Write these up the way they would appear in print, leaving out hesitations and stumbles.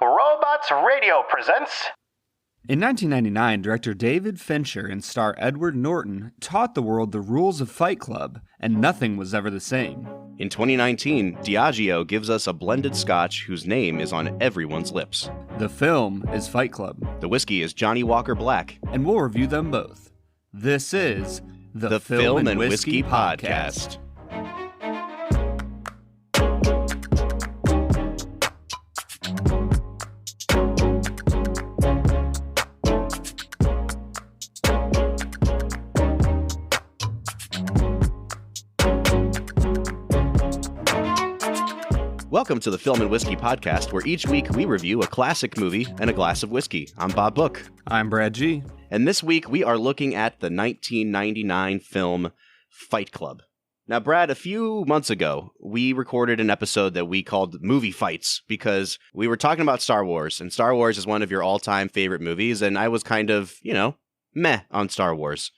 Robots Radio presents... In 1999, director David Fincher and star Edward Norton taught the world the rules of Fight Club, and nothing was ever the same. In 2019, Diageo gives us a blended scotch whose name is on everyone's lips. The film is Fight Club. The whiskey is Johnnie Walker Black. And we'll review them both. This is the Film and Whiskey Podcast. Welcome to the Film and Whiskey Podcast, where each week we review a classic movie and a glass of whiskey. I'm Bob Book. I'm Brad G. And this week we are looking at the 1999 film Fight Club. Now, Brad, a few months ago, we recorded an episode that we called Movie Fights because we were talking about Star Wars, and Star Wars is one of your all-time favorite movies, and I was kind of, meh on Star Wars.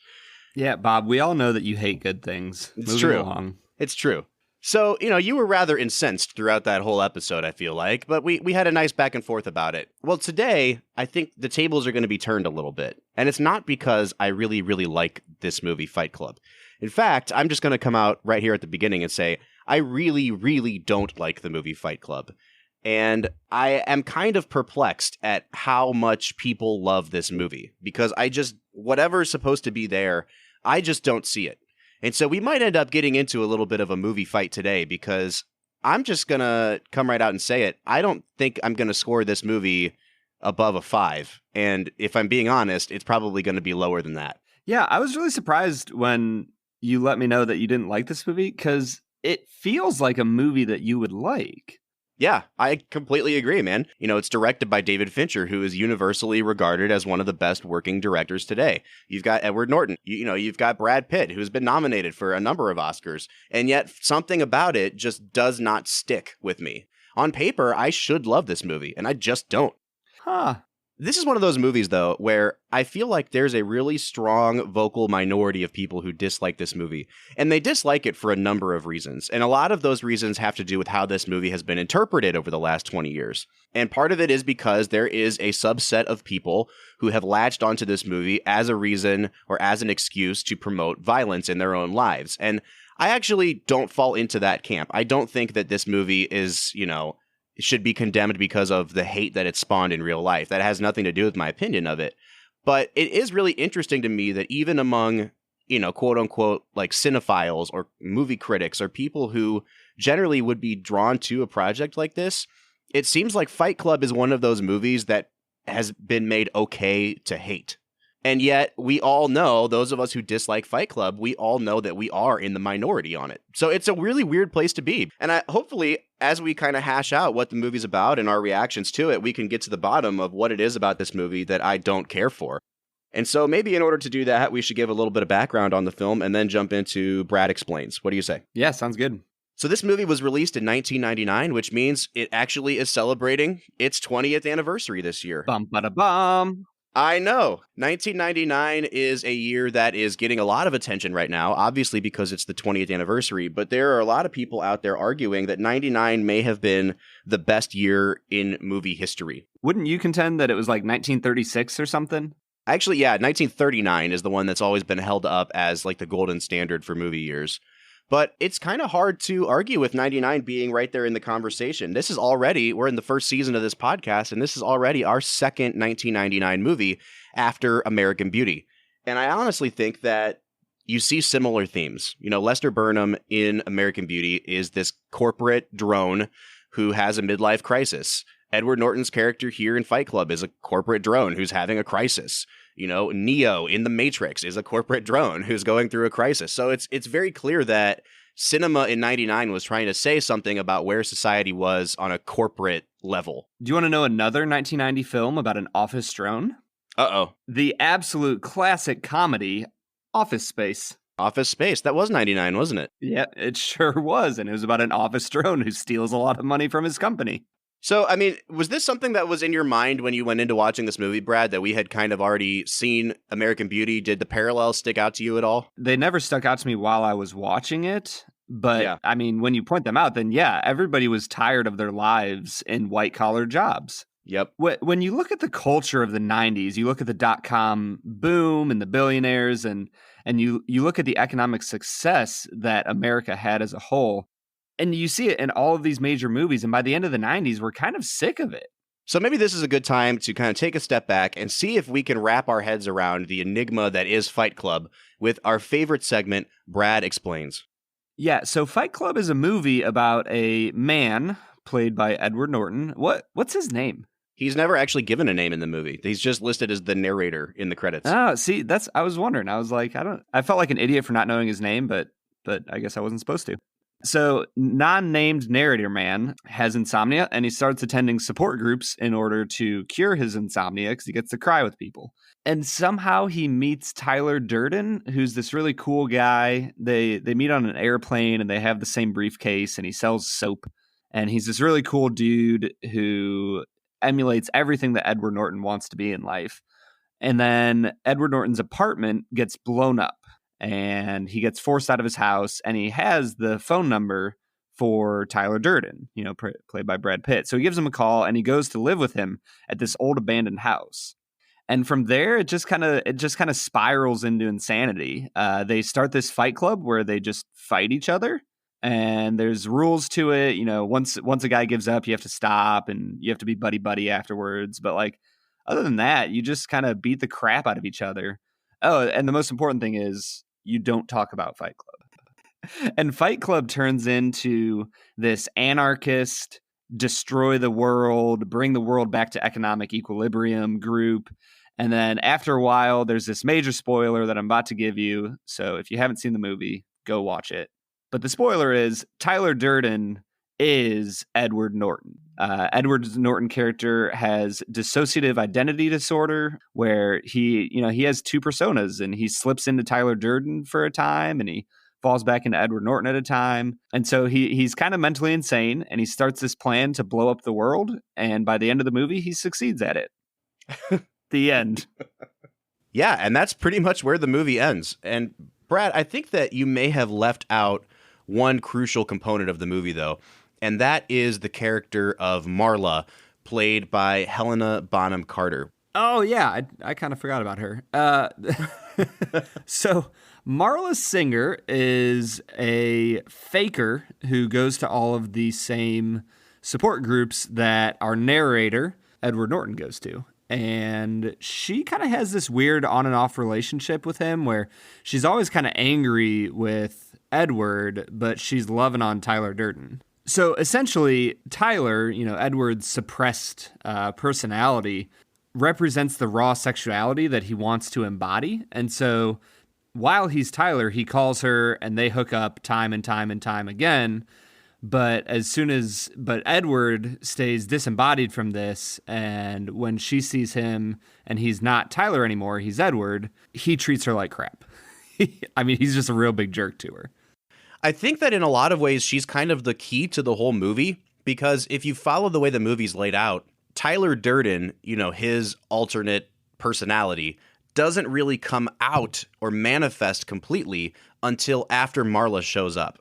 Yeah, Bob, we all know that you hate good things. It's Moving true. along. It's true. So, you were rather incensed throughout that whole episode, I feel like, but we had a nice back and forth about it. Well, today, I think the tables are going to be turned a little bit. And it's not because I really, really like this movie, Fight Club. In fact, I'm just going to come out right here at the beginning and say, I really, really don't like the movie Fight Club. And I am kind of perplexed at how much people love this movie. Because whatever's supposed to be there, I just don't see it. And so we might end up getting into a little bit of a movie fight today because I'm just going to come right out and say it. I don't think I'm going to score this movie above a 5. And if I'm being honest, it's probably going to be lower than that. Yeah, I was really surprised when you let me know that you didn't like this movie because it feels like a movie that you would like. Yeah, I completely agree, man. It's directed by David Fincher, who is universally regarded as one of the best working directors today. You've got Edward Norton. You've got Brad Pitt, who's been nominated for a number of Oscars. And yet something about it just does not stick with me. On paper, I should love this movie, and I just don't. Huh. This is one of those movies, though, where I feel like there's a really strong vocal minority of people who dislike this movie. And they dislike it for a number of reasons. And a lot of those reasons have to do with how this movie has been interpreted over the last 20 years. And part of it is because there is a subset of people who have latched onto this movie as a reason or as an excuse to promote violence in their own lives. And I actually don't fall into that camp. I don't think that this movie is, should be condemned because of the hate that it spawned in real life. That has nothing to do with my opinion of it. But it is really interesting to me that even among, quote unquote, like cinephiles or movie critics or people who generally would be drawn to a project like this, it seems like Fight Club is one of those movies that has been made okay to hate. And yet we all know, those of us who dislike Fight Club, we all know that we are in the minority on it. So it's a really weird place to be. And hopefully, as we kind of hash out what the movie's about and our reactions to it, we can get to the bottom of what it is about this movie that I don't care for. And so maybe in order to do that, we should give a little bit of background on the film and then jump into Brad Explains. What do you say? Yeah, sounds good. So this movie was released in 1999, which means it actually is celebrating its 20th anniversary this year. Bum-ba-da-bum. I know. 1999 is a year that is getting a lot of attention right now, obviously because it's the 20th anniversary, but there are a lot of people out there arguing that 99 may have been the best year in movie history. Wouldn't you contend that it was like 1936 or something? Actually, yeah, 1939 is the one that's always been held up as like the golden standard for movie years. But it's kind of hard to argue with 99 being right there in the conversation. We're in the first season of this podcast, and this is already our second 1999 movie after American Beauty. And I honestly think that you see similar themes. Lester Burnham in American Beauty is this corporate drone who has a midlife crisis. Edward Norton's character here in Fight Club is a corporate drone who's having a crisis. Neo in The Matrix is a corporate drone who's going through a crisis. So it's very clear that cinema in 99 was trying to say something about where society was on a corporate level. Do you want to know another 1990 film about an office drone? Uh-oh. The absolute classic comedy, Office Space. Office Space. That was 99, wasn't it? Yeah, it sure was. And it was about an office drone who steals a lot of money from his company. So, I mean, was this something that was in your mind when you went into watching this movie, Brad, that we had kind of already seen American Beauty? Did the parallels stick out to you at all? They never stuck out to me while I was watching it. But, yeah. I mean, when you point them out, then, yeah, everybody was tired of their lives in white-collar jobs. Yep. When you look at the culture of the 90s, you look at the dot-com boom and the billionaires, and you look at the economic success that America had as a whole, and you see it in all of these major movies, and by the end of the 90s, we're kind of sick of it. So maybe this is a good time to kind of take a step back and see if we can wrap our heads around the enigma that is Fight Club with our favorite segment, Brad Explains. Yeah, so Fight Club is a movie about a man played by Edward Norton. What's his name? He's never actually given a name in the movie. He's just listed as the narrator in the credits. Oh, see, I was wondering. I was like, I felt like an idiot for not knowing his name, but I guess I wasn't supposed to. So, non-named narrator man has insomnia, and he starts attending support groups in order to cure his insomnia because he gets to cry with people. And somehow he meets Tyler Durden, who's this really cool guy. They meet on an airplane, and they have the same briefcase, and he sells soap. And he's this really cool dude who emulates everything that Edward Norton wants to be in life. And then Edward Norton's apartment gets blown up, and he gets forced out of his house, and he has the phone number for Tyler Durden, played by Brad Pitt. So he gives him a call, and he goes to live with him at this old abandoned house. And from there, it just kind of spirals into insanity. They start this fight club where they just fight each other, and there's rules to it. Once a guy gives up, you have to stop, and you have to be buddy afterwards. But like, other than that, you just kind of beat the crap out of each other. Oh, and the most important thing is you don't talk about Fight Club. And Fight Club turns into this anarchist, destroy the world, bring the world back to economic equilibrium group. And then after a while, there's this major spoiler that I'm about to give you. So if you haven't seen the movie, go watch it. But the spoiler is Tyler Durden is Edward Norton. Edward Norton character has dissociative identity disorder, where he has two personas, and he slips into Tyler Durden for a time, and he falls back into Edward Norton at a time. And so he's kind of mentally insane, and he starts this plan to blow up the world. And by the end of the movie, he succeeds at it. The end. Yeah, and that's pretty much where the movie ends. And Brad, I think that you may have left out one crucial component of the movie, though, and that is the character of Marla, played by Helena Bonham Carter. Oh, yeah, I kind of forgot about her. So Marla Singer is a faker who goes to all of the same support groups that our narrator, Edward Norton, goes to. And she kind of has this weird on and off relationship with him where she's always kind of angry with Edward, but she's loving on Tyler Durden. So essentially, Tyler, Edward's suppressed personality, represents the raw sexuality that he wants to embody. And so while he's Tyler, he calls her and they hook up time and time and time again. But Edward stays disembodied from this, and when she sees him and he's not Tyler anymore, he's Edward, he treats her like crap. I mean, he's just a real big jerk to her. I think that in a lot of ways, she's kind of the key to the whole movie, because if you follow the way the movie's laid out, Tyler Durden, his alternate personality, doesn't really come out or manifest completely until after Marla shows up.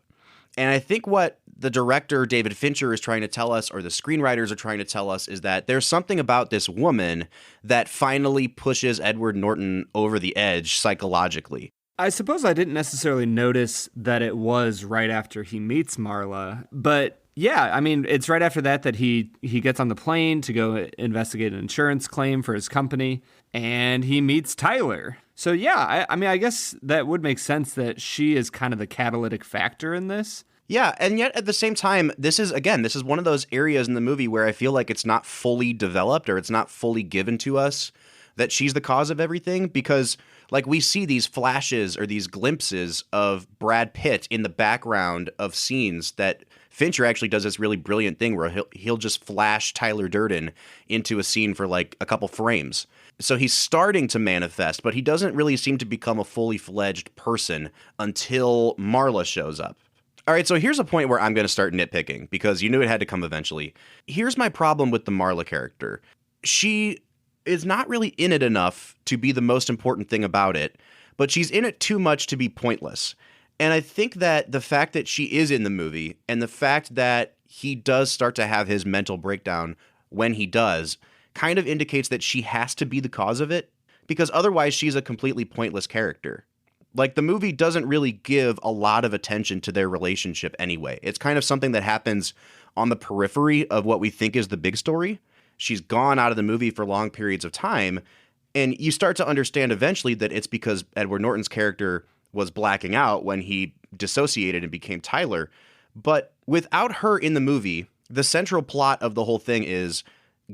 And I think what the director, David Fincher, is trying to tell us, or the screenwriters are trying to tell us, is that there's something about this woman that finally pushes Edward Norton over the edge psychologically. I suppose I didn't necessarily notice that it was right after he meets Marla, but yeah, I mean, it's right after that he gets on the plane to go investigate an insurance claim for his company, and he meets Tyler. So yeah, I mean, I guess that would make sense that she is kind of the catalytic factor in this. Yeah, and yet at the same time, this is one of those areas in the movie where I feel like it's not fully developed, or it's not fully given to us that she's the cause of everything, because like we see these flashes or these glimpses of Brad Pitt in the background of scenes that Fincher actually does this really brilliant thing where he'll just flash Tyler Durden into a scene for like a couple frames. So he's starting to manifest, but he doesn't really seem to become a fully fledged person until Marla shows up. All right, so here's a point where I'm going to start nitpicking, because you knew it had to come eventually. Here's my problem with the Marla character. She is not really in it enough to be the most important thing about it, but she's in it too much to be pointless. And I think that the fact that she is in the movie, and the fact that he does start to have his mental breakdown when he does, kind of indicates that she has to be the cause of it, because otherwise she's a completely pointless character. Like, the movie doesn't really give a lot of attention to their relationship anyway. It's kind of something that happens on the periphery of what we think is the big story. She's gone out of the movie for long periods of time, and you start to understand eventually that it's because Edward Norton's character was blacking out when he dissociated and became Tyler. But without her in the movie, the central plot of the whole thing is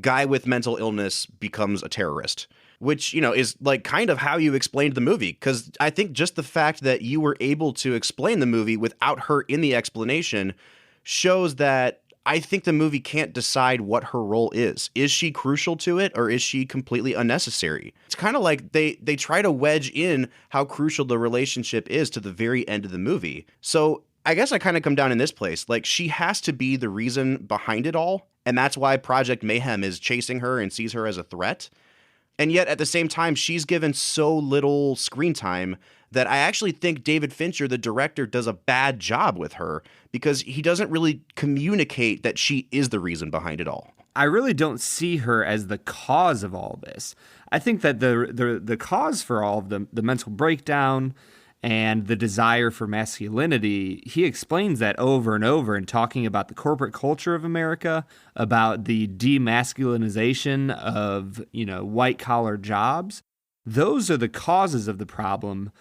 guy with mental illness becomes a terrorist, which, you know, is like kind of how you explained the movie. Because I think just the fact that you were able to explain the movie without her in the explanation shows that I think the movie can't decide what her role is. Is she crucial to it, or is she completely unnecessary? It's kind of like they try to wedge in how crucial the relationship is to the very end of the movie. So I guess I kind of come down in this place. Like, she has to be the reason behind it all, and that's why Project Mayhem is chasing her and sees her as a threat. And yet, at the same time, she's given so little screen time that I actually think David Fincher, the director, does a bad job with her because he doesn't really communicate that she is the reason behind it all. I really don't see her as the cause of all this. I think that the cause for all of the mental breakdown and the desire for masculinity, he explains that over and over in talking about the corporate culture of America, about the demasculinization of, white-collar jobs. Those are the causes of the problem,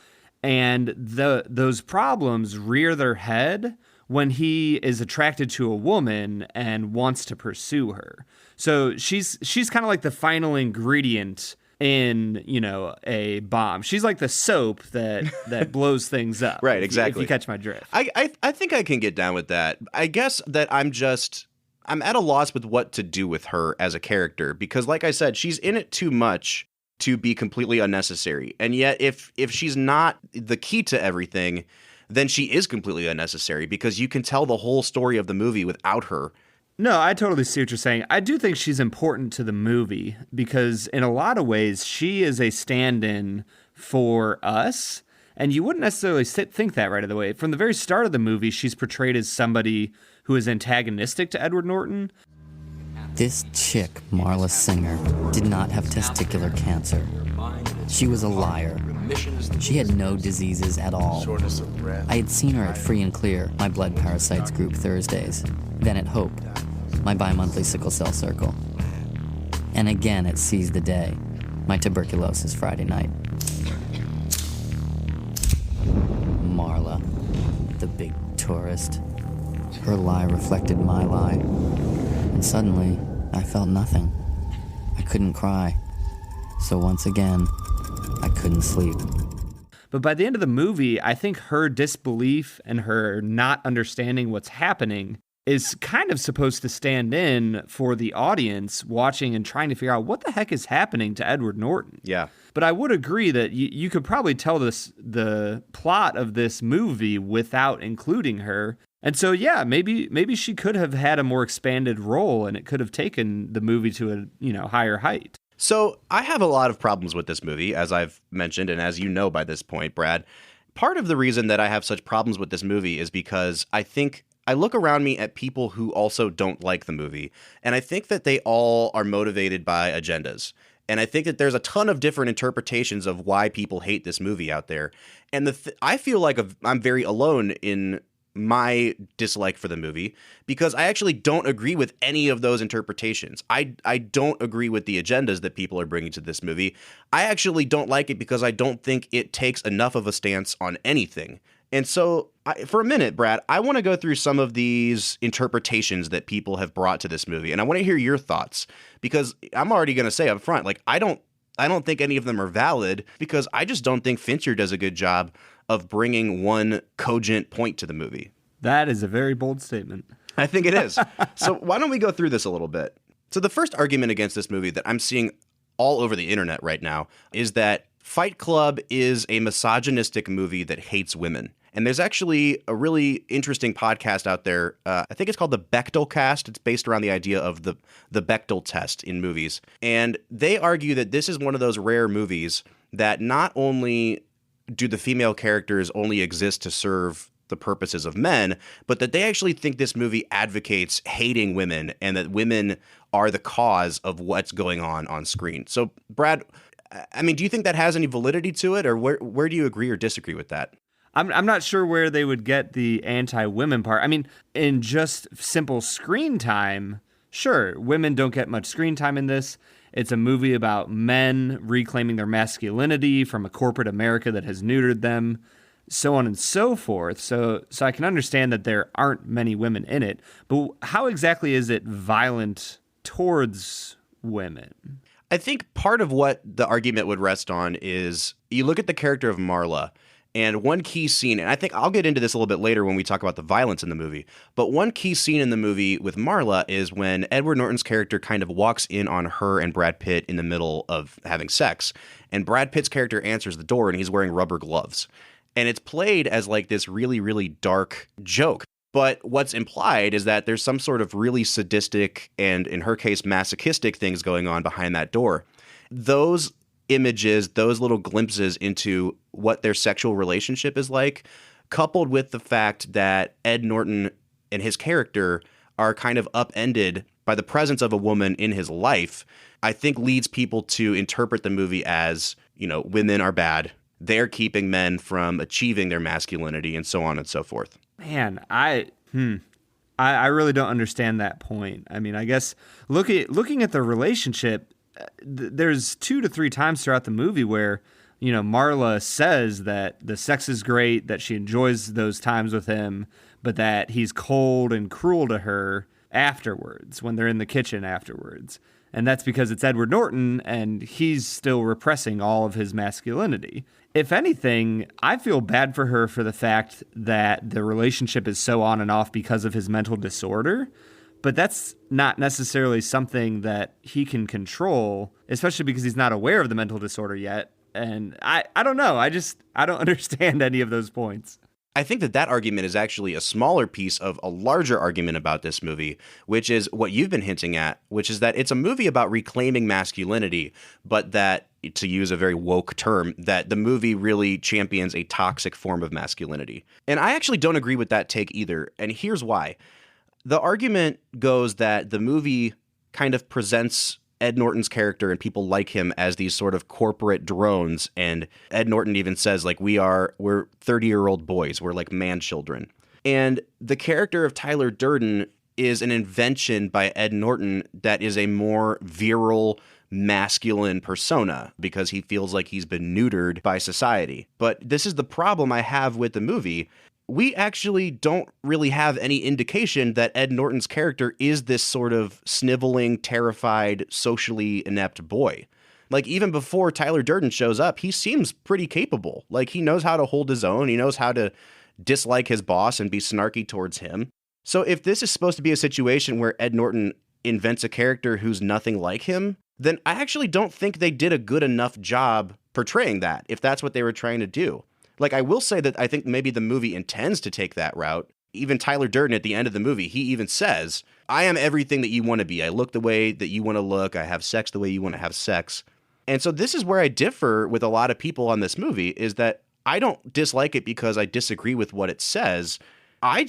and those problems rear their head when he is attracted to a woman and wants to pursue her. So she's kind of like the final ingredient in, a bomb. She's like the soap that blows things up. Right, exactly. If you catch my drift. I think I can get down with that. I guess that I'm at a loss with what to do with her as a character, because like I said, she's in it too much to be completely unnecessary. And yet if she's not the key to everything, then she is completely unnecessary, because you can tell the whole story of the movie without her. No, I totally see what you're saying. I do think she's important to the movie because in a lot of ways, she is a stand-in for us. And you wouldn't necessarily think that right away. From the very start of the movie, she's portrayed as somebody who is antagonistic to Edward Norton. This chick, Marla Singer, did not have testicular cancer. She was a liar. She had no diseases at all. I had seen her at Free and Clear, my blood parasites group Thursdays. Then at Hope, my bi-monthly sickle cell circle. And again at Seize the Day, my tuberculosis Friday night. Marla, the big tourist. Her lie reflected my lie. And suddenly, I felt nothing. I couldn't cry. So once again, I couldn't sleep. But by the end of the movie, I think her disbelief and her not understanding what's happening is kind of supposed to stand in for the audience watching and trying to figure out what the heck is happening to Edward Norton. Yeah. But I would agree that you could probably tell the plot of this movie without including her. And so, yeah, maybe she could have had a more expanded role and it could have taken the movie to a higher height. So I have a lot of problems with this movie, as I've mentioned, and as you know by this point, Brad. Part of the reason that I have such problems with this movie is because I think I look around me at people who also don't like the movie, and I think that they all are motivated by agendas. And I think that there's a ton of different interpretations of why people hate this movie out there. And I feel like I'm very alone in my dislike for the movie because I actually don't agree with any of those interpretations. I don't agree with the agendas that people are bringing to this movie. I actually don't like it because I don't think it takes enough of a stance on anything. And so for a minute, Brad, I want to go through some of these interpretations that people have brought to this movie. And I want to hear your thoughts because I'm already going to say up front, like, I don't think any of them are valid because I just don't think Fincher does a good job of bringing one cogent point to the movie. That is a very bold statement. I think it is. So why don't we go through this a little bit? So the first argument against this movie that I'm seeing all over the internet right now is that Fight Club is a misogynistic movie that hates women. And there's actually a really interesting podcast out there. I think it's called the Bechdel Cast. It's based around the idea of the Bechdel test in movies. And they argue that this is one of those rare movies that not only do the female characters only exist to serve the purposes of men, but that they actually think this movie advocates hating women and that women are the cause of what's going on screen. So, Brad, I mean, do you think that has any validity to it, or where do you agree or disagree with that? I'm not sure where they would get the anti-women part. I mean, in just simple screen time, sure, women don't get much screen time in this. It's a movie about men reclaiming their masculinity from a corporate America that has neutered them, so on and so forth. So I can understand that there aren't many women in it. But how exactly is it violent towards women? I think part of what the argument would rest on is you look at the character of Marla, and one key scene, and I think I'll get into this a little bit later when we talk about the violence in the movie, but one key scene in the movie with Marla is when Edward Norton's character kind of walks in on her and Brad Pitt in the middle of having sex, and Brad Pitt's character answers the door and he's wearing rubber gloves. And it's played as like this really, really dark joke. But what's implied is that there's some sort of really sadistic and, in her case, masochistic things going on behind that door. Those images, those little glimpses into what their sexual relationship is like, coupled with the fact that Ed Norton and his character are kind of upended by the presence of a woman in his life, I think leads people to interpret the movie as, you know, women are bad. They're keeping men from achieving their masculinity and so on and so forth. Man, I really don't understand that point. I mean, I guess looking at the relationship, there's 2 to 3 times throughout the movie where, you know, Marla says that the sex is great, that she enjoys those times with him, but that he's cold and cruel to her afterwards, when they're in the kitchen afterwards. And that's because it's Edward Norton and he's still repressing all of his masculinity. If anything, I feel bad for her for the fact that the relationship is so on and off because of his mental disorder. But that's not necessarily something that he can control, especially because he's not aware of the mental disorder yet. And I don't know. I don't understand any of those points. I think that argument is actually a smaller piece of a larger argument about this movie, which is what you've been hinting at, which is that it's a movie about reclaiming masculinity, but that, to use a very woke term, that the movie really champions a toxic form of masculinity. And I actually don't agree with that take either, and here's why. The argument goes that the movie kind of presents Ed Norton's character and people like him as these sort of corporate drones. And Ed Norton even says, like, we're 30-year-old boys. We're like man children. And the character of Tyler Durden is an invention by Ed Norton that is a more virile, masculine persona because he feels like he's been neutered by society. But this is the problem I have with the movie. We actually don't really have any indication that Ed Norton's character is this sort of sniveling, terrified, socially inept boy. Like, even before Tyler Durden shows up, he seems pretty capable. Like, he knows how to hold his own. He knows how to dislike his boss and be snarky towards him. So if this is supposed to be a situation where Ed Norton invents a character who's nothing like him, then I actually don't think they did a good enough job portraying that, if that's what they were trying to do. Like, I will say that I think maybe the movie intends to take that route. Even Tyler Durden at the end of the movie, he even says, I am everything that you want to be. I look the way that you want to look. I have sex the way you want to have sex. And so this is where I differ with a lot of people on this movie, is that I don't dislike it because I disagree with what it says. I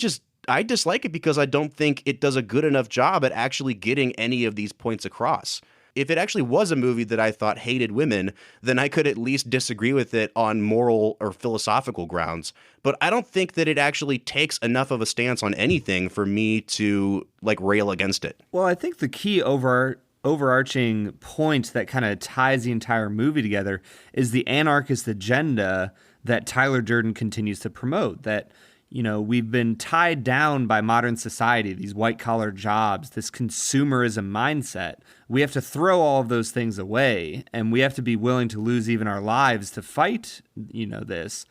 dislike it because I don't think it does a good enough job at actually getting any of these points across. If it actually was a movie that I thought hated women, then I could at least disagree with it on moral or philosophical grounds. But I don't think that it actually takes enough of a stance on anything for me to, like, rail against it. Well, I think the key overarching point that kind of ties the entire movie together is the anarchist agenda that Tyler Durden continues to promote, that, you know, we've been tied down by modern society, these white-collar jobs, this consumerism mindset. We have to throw all of those things away, and we have to be willing to lose even our lives to fight, you know, this.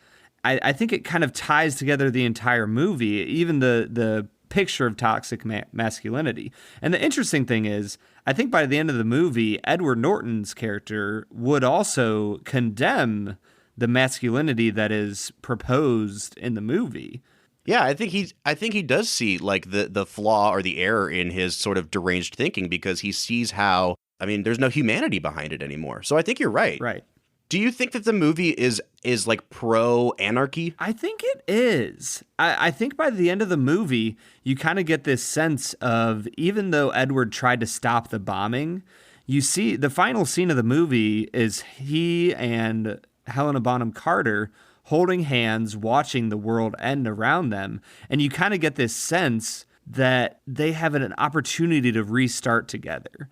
I think it kind of ties together the entire movie, even the picture of toxic masculinity. And the interesting thing is, I think by the end of the movie, Edward Norton's character would also condemn the masculinity that is proposed in the movie. Yeah, I think he does see, like, the flaw or the error in his sort of deranged thinking, because he sees how, I mean, there's no humanity behind it anymore. So I think you're right. Right. Do you think that the movie is like pro-anarchy? I think it is. I think by the end of the movie, you kind of get this sense of, even though Edward tried to stop the bombing, you see the final scene of the movie is he and Helena Bonham Carter holding hands, watching the world end around them. And you kind of get this sense that they have an opportunity to restart together.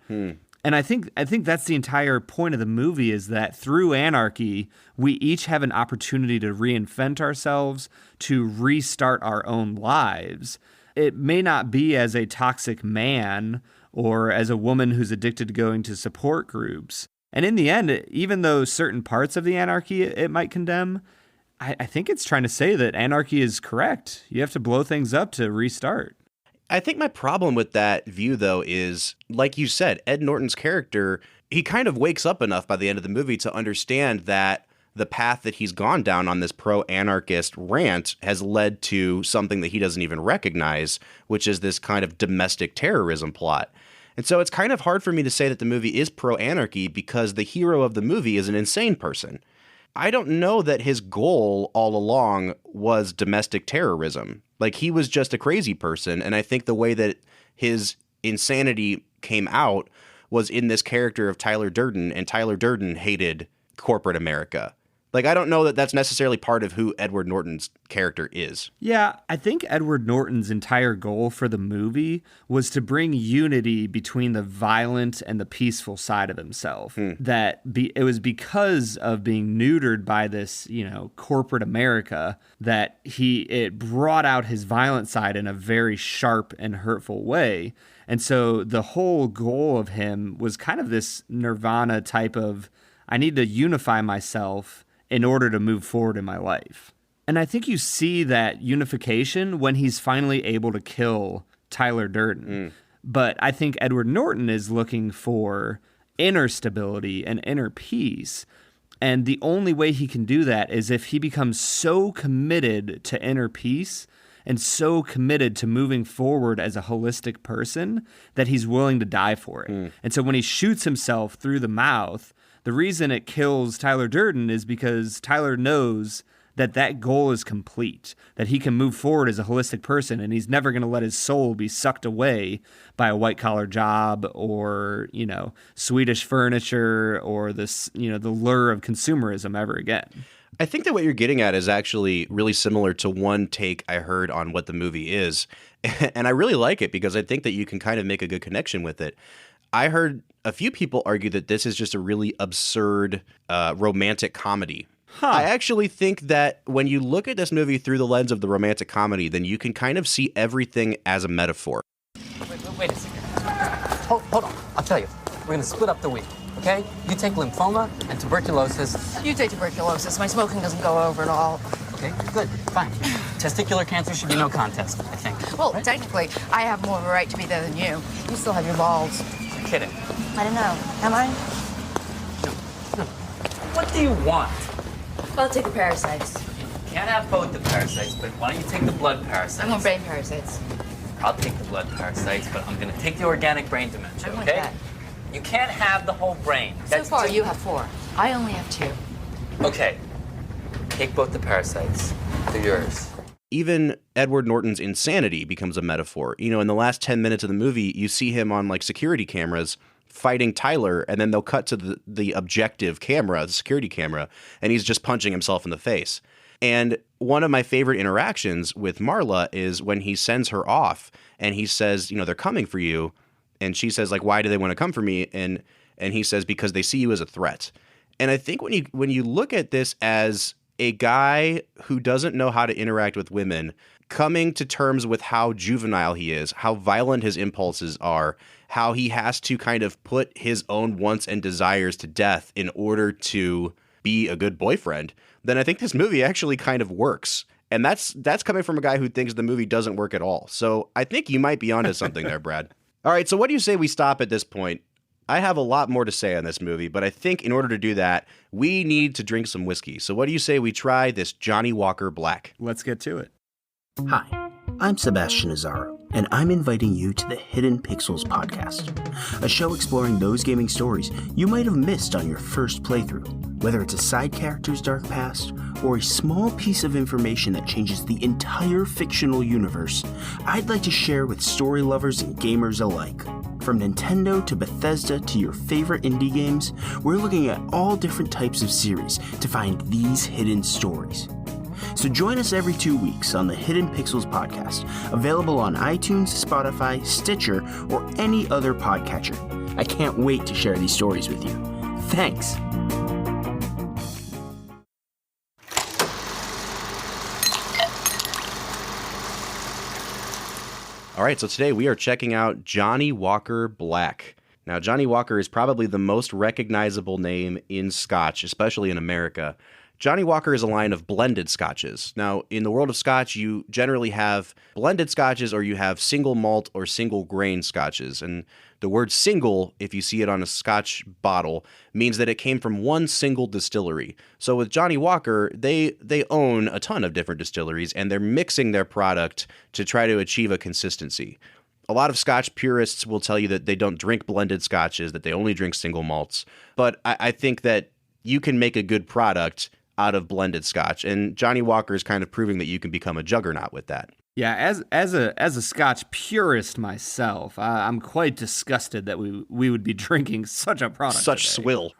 And I think that's the entire point of the movie, is that through anarchy, we each have an opportunity to reinvent ourselves, to restart our own lives. It may not be as a toxic man or as a woman who's addicted to going to support groups. And in the end, even though certain parts of the anarchy it might condemn, I think it's trying to say that anarchy is correct. You have to blow things up to restart. I think my problem with that view, though, is, like you said, Ed Norton's character, he kind of wakes up enough by the end of the movie to understand that the path that he's gone down on this pro-anarchist rant has led to something that he doesn't even recognize, which is this kind of domestic terrorism plot. And so it's kind of hard for me to say that the movie is pro-anarchy because the hero of the movie is an insane person. I don't know that his goal all along was domestic terrorism. Like, he was just a crazy person, and I think the way that his insanity came out was in this character of Tyler Durden, and Tyler Durden hated corporate America. Like, I don't know that that's necessarily part of who Edward Norton's character is. Yeah, I think Edward Norton's entire goal for the movie was to bring unity between the violent and the peaceful side of himself. It was because of being neutered by this, corporate America that it brought out his violent side in a very sharp and hurtful way. And so the whole goal of him was kind of this nirvana type of, I need to unify myself in order to move forward in my life. And I think you see that unification when he's finally able to kill Tyler Durden. But I think Edward Norton is looking for inner stability and inner peace. And the only way he can do that is if he becomes so committed to inner peace and so committed to moving forward as a holistic person that he's willing to die for it. And so when he shoots himself through the mouth, the reason it kills Tyler Durden is because Tyler knows that goal is complete, that he can move forward as a holistic person, and he's never going to let his soul be sucked away by a white-collar job or, Swedish furniture or this, the lure of consumerism ever again. I think that what you're getting at is actually really similar to one take I heard on what the movie is, and I really like it because I think that you can kind of make a good connection with it. I heard a few people argue that this is just a really absurd romantic comedy. I actually think that when you look at this movie through the lens of the romantic comedy, then you can kind of see everything as a metaphor. Wait a second. Hold on. I'll tell you. We're going to split up the week, okay? You take lymphoma and tuberculosis. You take tuberculosis. My smoking doesn't go over at all. Okay, good. Fine. Testicular cancer should be no contest, I think. Well, right? technically, I have more of a right to be there than you. You still have your balls. You're kidding. I don't know. Am I? No. What do you want? Well, I'll take the parasites. You can't have both the parasites, but why don't you take the blood parasites? I want brain parasites. I'll take the blood parasites, but I'm going to take the organic brain dementia, I want okay? that. You can't have the whole brain. So far, you have 4. I only have 2. Okay. Take both the parasites. They're yours. Even Edward Norton's insanity becomes a metaphor. In the last 10 minutes of the movie, you see him on security cameras fighting Tyler, and then they'll cut to the objective camera, the security camera, and he's just punching himself in the face. And one of my favorite interactions with Marla is when he sends her off and he says, they're coming for you. And she says, why do they want to come for me? And he says, because they see you as a threat. And I think when you look at this as a guy who doesn't know how to interact with women, coming to terms with how juvenile he is, how violent his impulses are, how he has to kind of put his own wants and desires to death in order to be a good boyfriend, then I think this movie actually kind of works. And that's coming from a guy who thinks the movie doesn't work at all. So I think you might be onto something there, Brad. All right, so what do you say we stop at this point? I have a lot more to say on this movie, but I think in order to do that, we need to drink some whiskey. So what do you say we try this Johnnie Walker Black? Let's get to it. Hi, I'm Sebastian Azaro, and I'm inviting you to the Hidden Pixels podcast, a show exploring those gaming stories you might have missed on your first playthrough. Whether it's a side character's dark past or a small piece of information that changes the entire fictional universe, I'd like to share with story lovers and gamers alike. From Nintendo to Bethesda to your favorite indie games, we're looking at all different types of series to find these hidden stories. So join us every 2 weeks on the Hidden Pixels podcast, available on iTunes, Spotify, Stitcher, or any other podcatcher. I can't wait to share these stories with you. Thanks! All right, so today we are checking out Johnnie Walker Black. Now, Johnnie Walker is probably the most recognizable name in Scotch, especially in America. Johnnie Walker is a line of blended scotches. Now, in the world of Scotch, you generally have blended scotches or you have single malt or single grain scotches. And the word single, if you see it on a Scotch bottle, means that it came from one single distillery. So with Johnnie Walker, they own a ton of different distilleries and they're mixing their product to try to achieve a consistency. A lot of Scotch purists will tell you that they don't drink blended scotches, that they only drink single malts. But I think that you can make a good product out of blended Scotch, and Johnnie Walker is kind of proving that you can become a juggernaut with that. Yeah, as a Scotch purist myself, I'm quite disgusted that we would be drinking such a product. Such today. swill.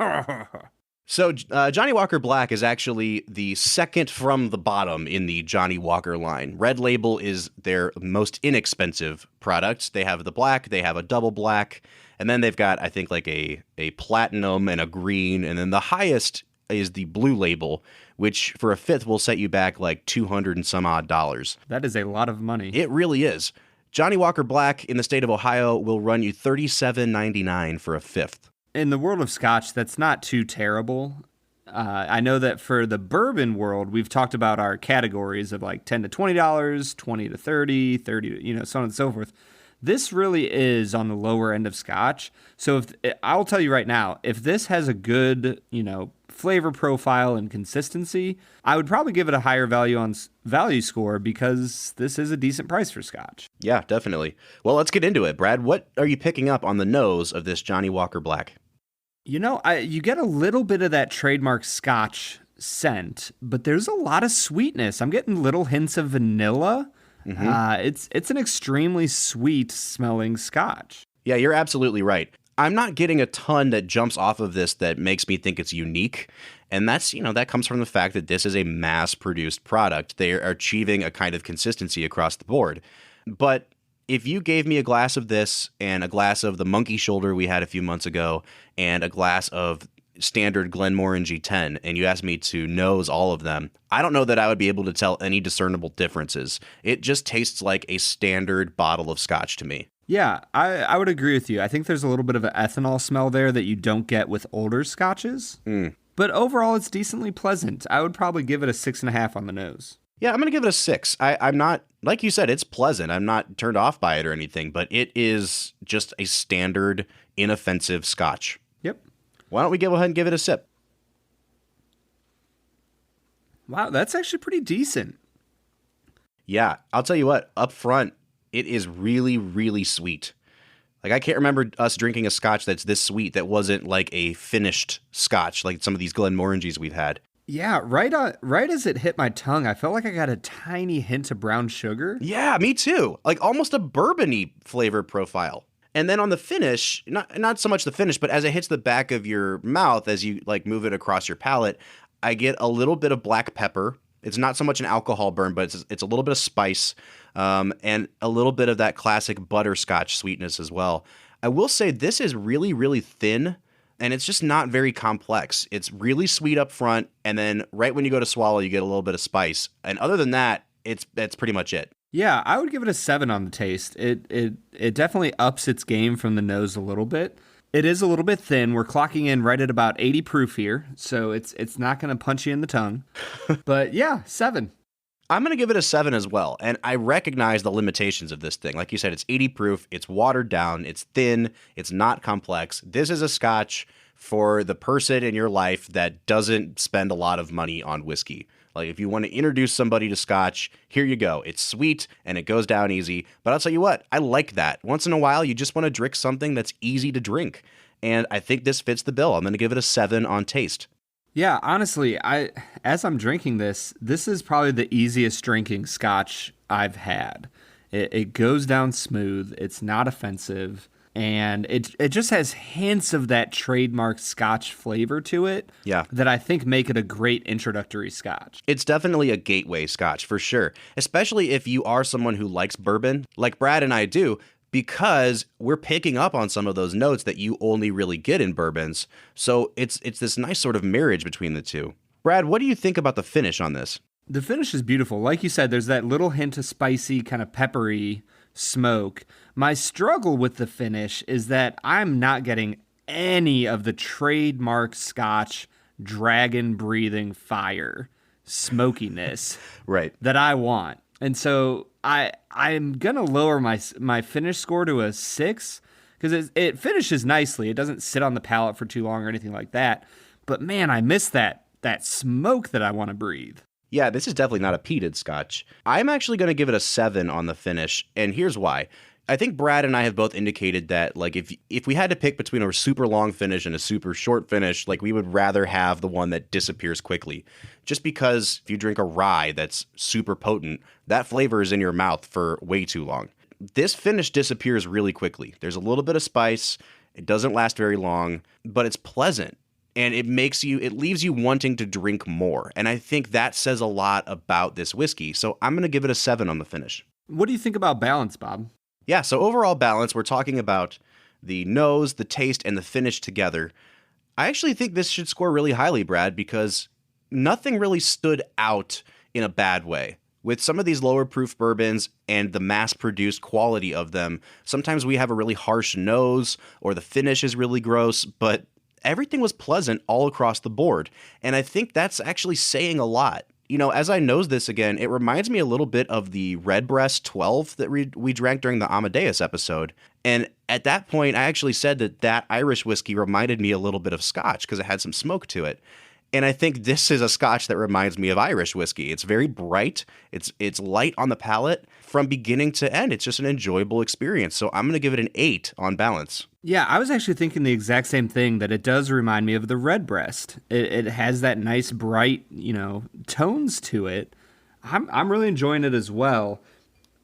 So Johnnie Walker Black is actually the second from the bottom in the Johnnie Walker line. Red Label is their most inexpensive product. They have the black, they have a double black, and then they've got, I think, like a platinum and a green, and then the highest is the Blue Label, which for a fifth will set you back like $200 and some odd. That is a lot of money. It really is. Johnnie Walker Black in the state of Ohio will run you $37.99 for a fifth. In the world of Scotch, that's not too terrible. I know that for the bourbon world, we've talked about our categories of like $10 to $20, $20 to $30, $30 to, so on and so forth. This really is on the lower end of Scotch. So I'll tell you right now, if this has a good, flavor profile and consistency, I would probably give it a higher value score because this is a decent price for Scotch. Yeah, definitely. Well, let's get into it. Brad, what are you picking up on the nose of this Johnnie Walker Black? You get a little bit of that trademark Scotch scent, but there's a lot of sweetness. I'm getting little hints of vanilla. Mm-hmm. It's an extremely sweet smelling Scotch. Yeah, you're absolutely right. I'm not getting a ton that jumps off of this that makes me think it's unique. And that's, that comes from the fact that this is a mass-produced product. They are achieving a kind of consistency across the board. But if you gave me a glass of this and a glass of the Monkey Shoulder we had a few months ago and a glass of standard Glenmorangie 10, and you asked me to nose all of them, I don't know that I would be able to tell any discernible differences. It just tastes like a standard bottle of Scotch to me. Yeah, I would agree with you. I think there's a little bit of an ethanol smell there that you don't get with older Scotches. But overall, it's decently pleasant. I would probably give it a 6.5 on the nose. Yeah, I'm going to give it a 6. I'm not, like you said, it's pleasant. I'm not turned off by it or anything, but it is just a standard, inoffensive Scotch. Yep. Why don't we go ahead and give it a sip? Wow, that's actually pretty decent. Yeah, I'll tell you what, up front, it is really, really sweet. Like, I can't remember us drinking a Scotch that's this sweet that wasn't like a finished Scotch, like some of these Glenmorangies we've had. Yeah, right as it hit my tongue, I felt like I got a tiny hint of brown sugar. Yeah, me too. Like almost a bourbon-y flavor profile. And then on the finish, not so much the finish, but as it hits the back of your mouth, as you like move it across your palate, I get a little bit of black pepper. It's not so much an alcohol burn, but it's a little bit of spice, and a little bit of that classic butterscotch sweetness as well. I will say this is really, really thin, and it's just not very complex. It's really sweet up front, and then right when you go to swallow, you get a little bit of spice. And other than that, that's pretty much it. Yeah, I would give it a 7 on the taste. It definitely ups its game from the nose a little bit. It is a little bit thin. We're clocking in right at about 80 proof here, so it's not going to punch you in the tongue. But yeah, 7. I'm going to give it a 7 as well, and I recognize the limitations of this thing. Like you said, it's 80 proof, it's watered down, it's thin, it's not complex. This is a Scotch for the person in your life that doesn't spend a lot of money on whiskey. Like if you want to introduce somebody to Scotch, here you go. It's sweet and it goes down easy. But I'll tell you what, I like that. Once in a while, you just want to drink something that's easy to drink. And I think this fits the bill. I'm going to give it a 7 on taste. Yeah, honestly, as I'm drinking this is probably the easiest drinking Scotch I've had. It goes down smooth. It's not offensive. And it just has hints of that trademark Scotch flavor to it. Yeah. That I think make it a great introductory Scotch. It's definitely a gateway Scotch for sure, especially if you are someone who likes bourbon, like Brad and I do, because we're picking up on some of those notes that you only really get in bourbons. So it's this nice sort of marriage between the two. Brad, what do you think about the finish on this? The finish is beautiful. Like you said, there's that little hint of spicy, kind of peppery smoke. My struggle with the finish is that I'm not getting any of the trademark Scotch dragon breathing fire smokiness Right. that I want. And so I'm going to lower my finish score to a 6 because it finishes nicely. It doesn't sit on the palate for too long or anything like that. But man, I miss that smoke that I want to breathe. Yeah, this is definitely not a peated Scotch. I'm actually going to give it a 7 on the finish, and here's why. I think Brad and I have both indicated that, like, if we had to pick between a super long finish and a super short finish, like, we would rather have the one that disappears quickly. Just because if you drink a rye that's super potent, that flavor is in your mouth for way too long. This finish disappears really quickly. There's a little bit of spice. It doesn't last very long, but it's pleasant. And it leaves you wanting to drink more. And I think that says a lot about this whiskey. So I'm going to give it a 7 on the finish. What do you think about balance, Bob? Yeah, so overall balance, we're talking about the nose, the taste, and the finish together. I actually think this should score really highly, Brad, because nothing really stood out in a bad way. With some of these lower proof bourbons and the mass-produced quality of them, sometimes we have a really harsh nose or the finish is really gross, but everything was pleasant all across the board. And I think that's actually saying a lot. You know, as I nose this again, it reminds me a little bit of the Redbreast 12 that we drank during the Amadeus episode. And at that point, I actually said that Irish whiskey reminded me a little bit of Scotch because it had some smoke to it. And I think this is a Scotch that reminds me of Irish whiskey. It's very bright. It's light on the palate from beginning to end. It's just an enjoyable experience. So I'm going to give it an 8 on balance. Yeah, I was actually thinking the exact same thing, that it does remind me of the Redbreast. It has that nice bright, tones to it. I'm really enjoying it as well.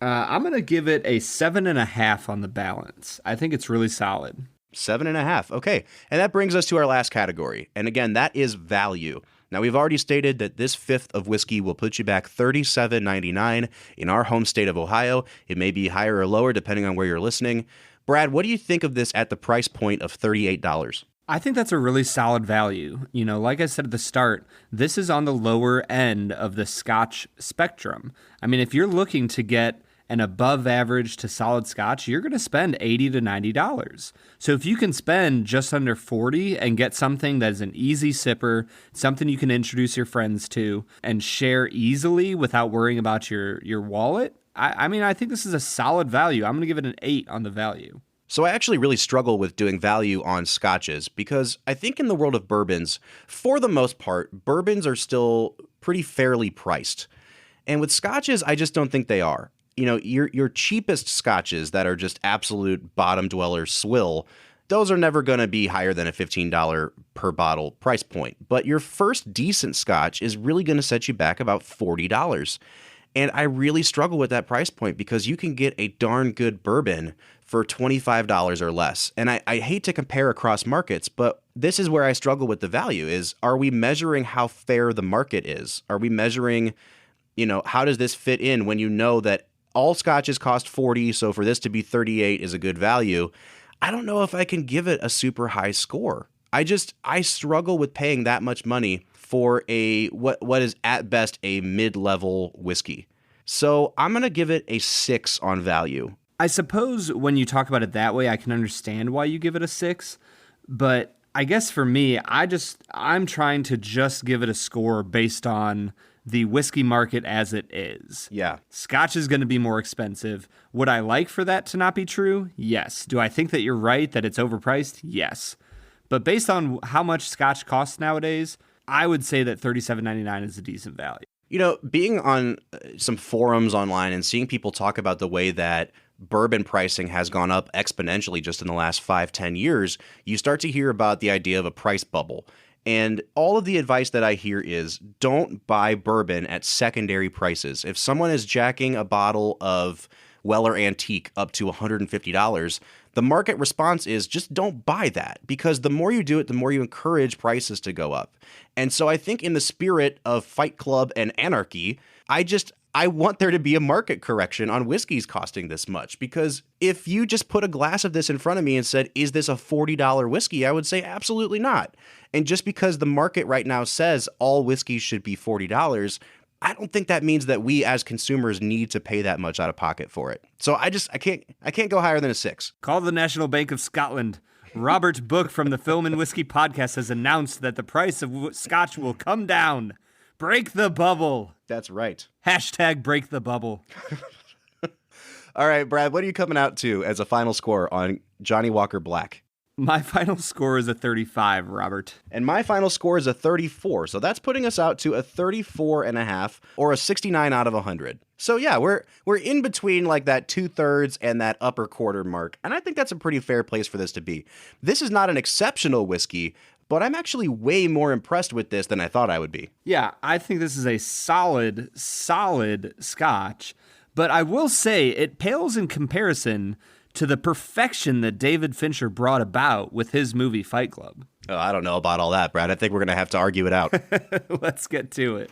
I'm going to give it a 7.5 on the balance. I think it's really solid. 7.5. Okay. And that brings us to our last category. And again, that is value. Now, we've already stated that this fifth of whiskey will put you back $37.99 in our home state of Ohio. It may be higher or lower depending on where you're listening. Brad, what do you think of this at the price point of $38? I think that's a really solid value. Like I said at the start, this is on the lower end of the Scotch spectrum. I mean, if you're looking to get an above average to solid Scotch, you're going to spend $80 to $90. So if you can spend just under $40 and get something that is an easy sipper, something you can introduce your friends to and share easily without worrying about your wallet, I think this is a solid value. I'm going to give it an 8 on the value. So I actually really struggle with doing value on Scotches because I think in the world of bourbons, for the most part, bourbons are still pretty fairly priced. And with Scotches, I just don't think they are. Your cheapest Scotches that are just absolute bottom dweller swill, those are never going to be higher than a $15 per bottle price point. But your first decent Scotch is really going to set you back about $40. And I really struggle with that price point because you can get a darn good bourbon for $25 or less. And I hate to compare across markets, but this is where I struggle with the value is, are we measuring how fair the market is? Are we measuring, how does this fit in when you know that all Scotches cost $40, so for this to be $38 is a good value? I don't know if I can give it a super high score. I struggle with paying that much money for what is at best a mid-level whiskey. So I'm going to give it a 6 on value. I suppose when you talk about it that way, I can understand why you give it a 6, but I guess for me, I'm trying to just give it a score based on the whiskey market as it is. Yeah. Scotch is going to be more expensive. Would I like for that to not be true? Yes. Do I think that you're right, that it's overpriced? Yes. But based on how much Scotch costs nowadays, I would say that $37.99 is a decent value. You know, being on some forums online and seeing people talk about the way that bourbon pricing has gone up exponentially just in the last 5-10 years, you start to hear about the idea of a price bubble. And all of the advice that I hear is don't buy bourbon at secondary prices. If someone is jacking a bottle of Weller Antique up to $150, the market response is just don't buy that, because the more you do it, the more you encourage prices to go up. And so I think in the spirit of Fight Club and anarchy, I want there to be a market correction on whiskeys costing this much, because if you just put a glass of this in front of me and said, is this a $40 whiskey? I would say absolutely not. And just because the market right now says all whiskeys should be $40, I don't think that means that we as consumers need to pay that much out of pocket for it. So I can't go higher than a 6. Call the National Bank of Scotland. Robert Book from the Film and Whiskey podcast has announced that the price of scotch will come down. Break the bubble. That's right. Hashtag break the bubble. All right, Brad, what are you coming out to as a final score on Johnnie Walker Black? My final score is a 35, Robert. And my final score is a 34. So that's putting us out to a 34.5 or a 69 out of 100. So yeah, we're in between like that 2/3 and that upper quarter mark. And I think that's a pretty fair place for this to be. This is not an exceptional whiskey, but I'm actually way more impressed with this than I thought I would be. Yeah, I think this is a solid scotch. But I will say it pales in comparison to the perfection that David Fincher brought about with his movie Fight Club. Oh, I don't know about all that, Brad. I think we're going to have to argue it out. Let's get to it.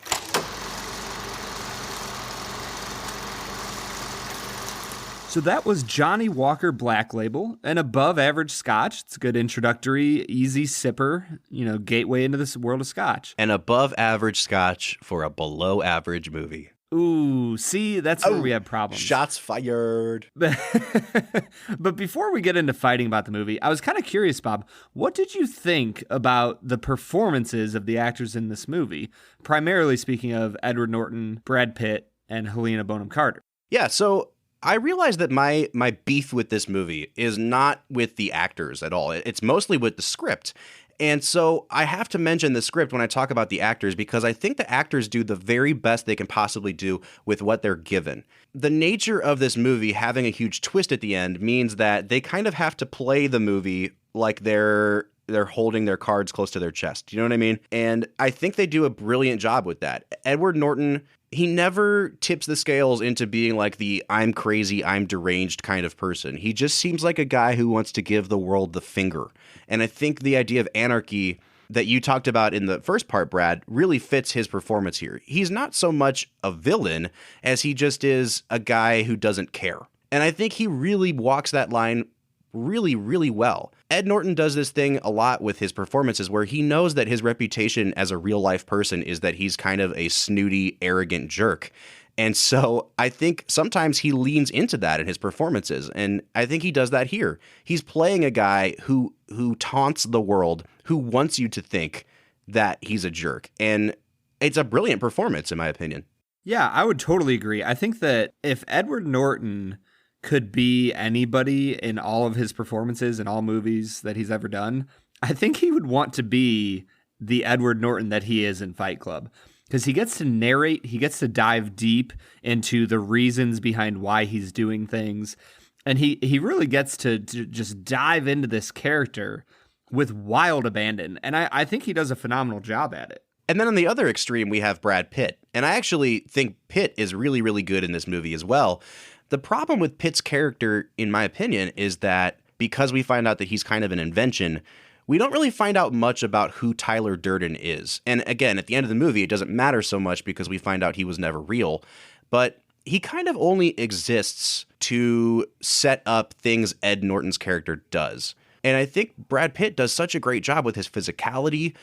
So that was Johnnie Walker Black Label, an above-average scotch. It's a good introductory, easy sipper, gateway into this world of scotch. An above-average scotch for a below-average movie. Ooh, see, that's where we have problems. Shots fired. But before we get into fighting about the movie, I was kind of curious, Bob, what did you think about the performances of the actors in this movie? Primarily speaking of Edward Norton, Brad Pitt, and Helena Bonham Carter. Yeah, so I realized that my beef with this movie is not with the actors at all. It's mostly with the script. And so I have to mention the script when I talk about the actors, because I think the actors do the very best they can possibly do with what they're given. The nature of this movie having a huge twist at the end means that they kind of have to play the movie like they're holding their cards close to their chest. You know what I mean? And I think they do a brilliant job with that. Edward Norton, he never tips the scales into being like the I'm crazy, I'm deranged kind of person. He just seems like a guy who wants to give the world the finger. And I think the idea of anarchy that you talked about in the first part, Brad, really fits his performance here. He's not so much a villain as he just is a guy who doesn't care. And I think he really walks that line really, really well. Ed Norton does this thing a lot with his performances where he knows that his reputation as a real life person is that he's kind of a snooty, arrogant jerk. And so I think sometimes he leans into that in his performances. And I think he does that here. He's playing a guy who taunts the world, who wants you to think that he's a jerk. And it's a brilliant performance, in my opinion. Yeah, I would totally agree. I think that if Edward Norton could be anybody in all of his performances in all movies that he's ever done, I think he would want to be the Edward Norton that he is in Fight Club. Because he gets to narrate, he gets to dive deep into the reasons behind why he's doing things. And he really gets to just dive into this character with wild abandon. And I think he does a phenomenal job at it. And then on the other extreme, we have Brad Pitt. And I actually think Pitt is really, really good in this movie as well. The problem with Pitt's character, in my opinion, is that because we find out that he's kind of an invention, we don't really find out much about who Tyler Durden is. And again, at the end of the movie, it doesn't matter so much because we find out he was never real. But he kind of only exists to set up things Ed Norton's character does. And I think Brad Pitt does such a great job with his physicality,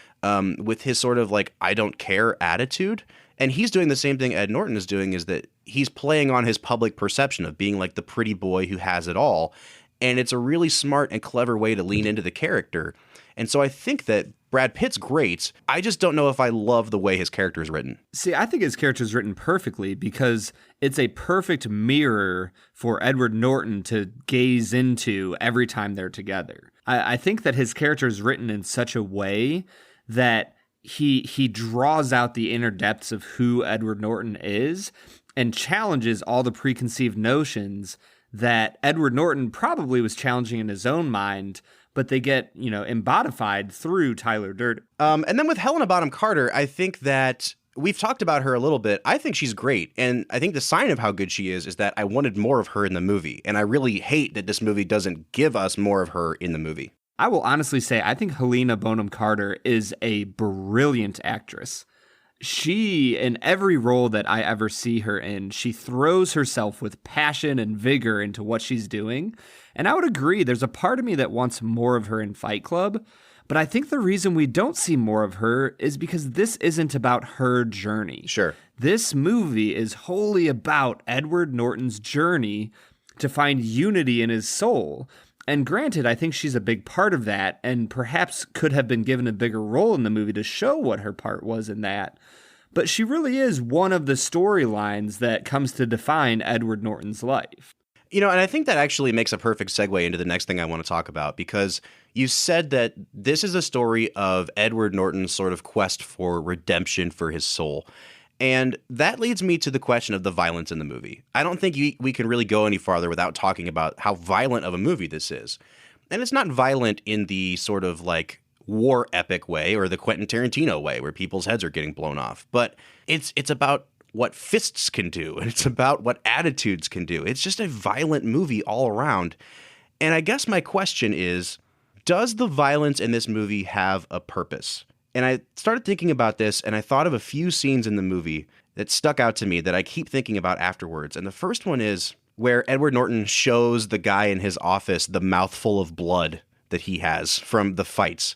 with his sort of like, I don't care attitude. And he's doing the same thing Ed Norton is doing, is that he's playing on his public perception of being like the pretty boy who has it all. And it's a really smart and clever way to lean into the character. And so I think that Brad Pitt's great. I just don't know if I love the way his character is written. See, I think his character is written perfectly because it's a perfect mirror for Edward Norton to gaze into every time they're together. I think that his character is written in such a way that he draws out the inner depths of who Edward Norton is and challenges all the preconceived notions that Edward Norton probably was challenging in his own mind, but they get, embodified through Tyler Durden. And then with Helena Bonham Carter, I think that we've talked about her a little bit. I think she's great. And I think the sign of how good she is that I wanted more of her in the movie. And I really hate that this movie doesn't give us more of her in the movie. I will honestly say, I think Helena Bonham Carter is a brilliant actress. She, in every role that I ever see her in, she throws herself with passion and vigor into what she's doing. And I would agree, there's a part of me that wants more of her in Fight Club. But I think the reason we don't see more of her is because this isn't about her journey. Sure. This movie is wholly about Edward Norton's journey to find unity in his soul. And granted, I think she's a big part of that and perhaps could have been given a bigger role in the movie to show what her part was in that. But she really is one of the storylines that comes to define Edward Norton's life. And I think that actually makes a perfect segue into the next thing I want to talk about, because you said that this is a story of Edward Norton's sort of quest for redemption for his soul. And that leads me to the question of the violence in the movie. I don't think we can really go any farther without talking about how violent of a movie this is. And it's not violent in the sort of like war epic way or the Quentin Tarantino way where people's heads are getting blown off. But it's about what fists can do, and it's about what attitudes can do. It's just a violent movie all around. And I guess my question is, does the violence in this movie have a purpose? And I started thinking about this, and I thought of a few scenes in the movie that stuck out to me that I keep thinking about afterwards. And the first one is where Edward Norton shows the guy in his office the mouthful of blood that he has from the fights,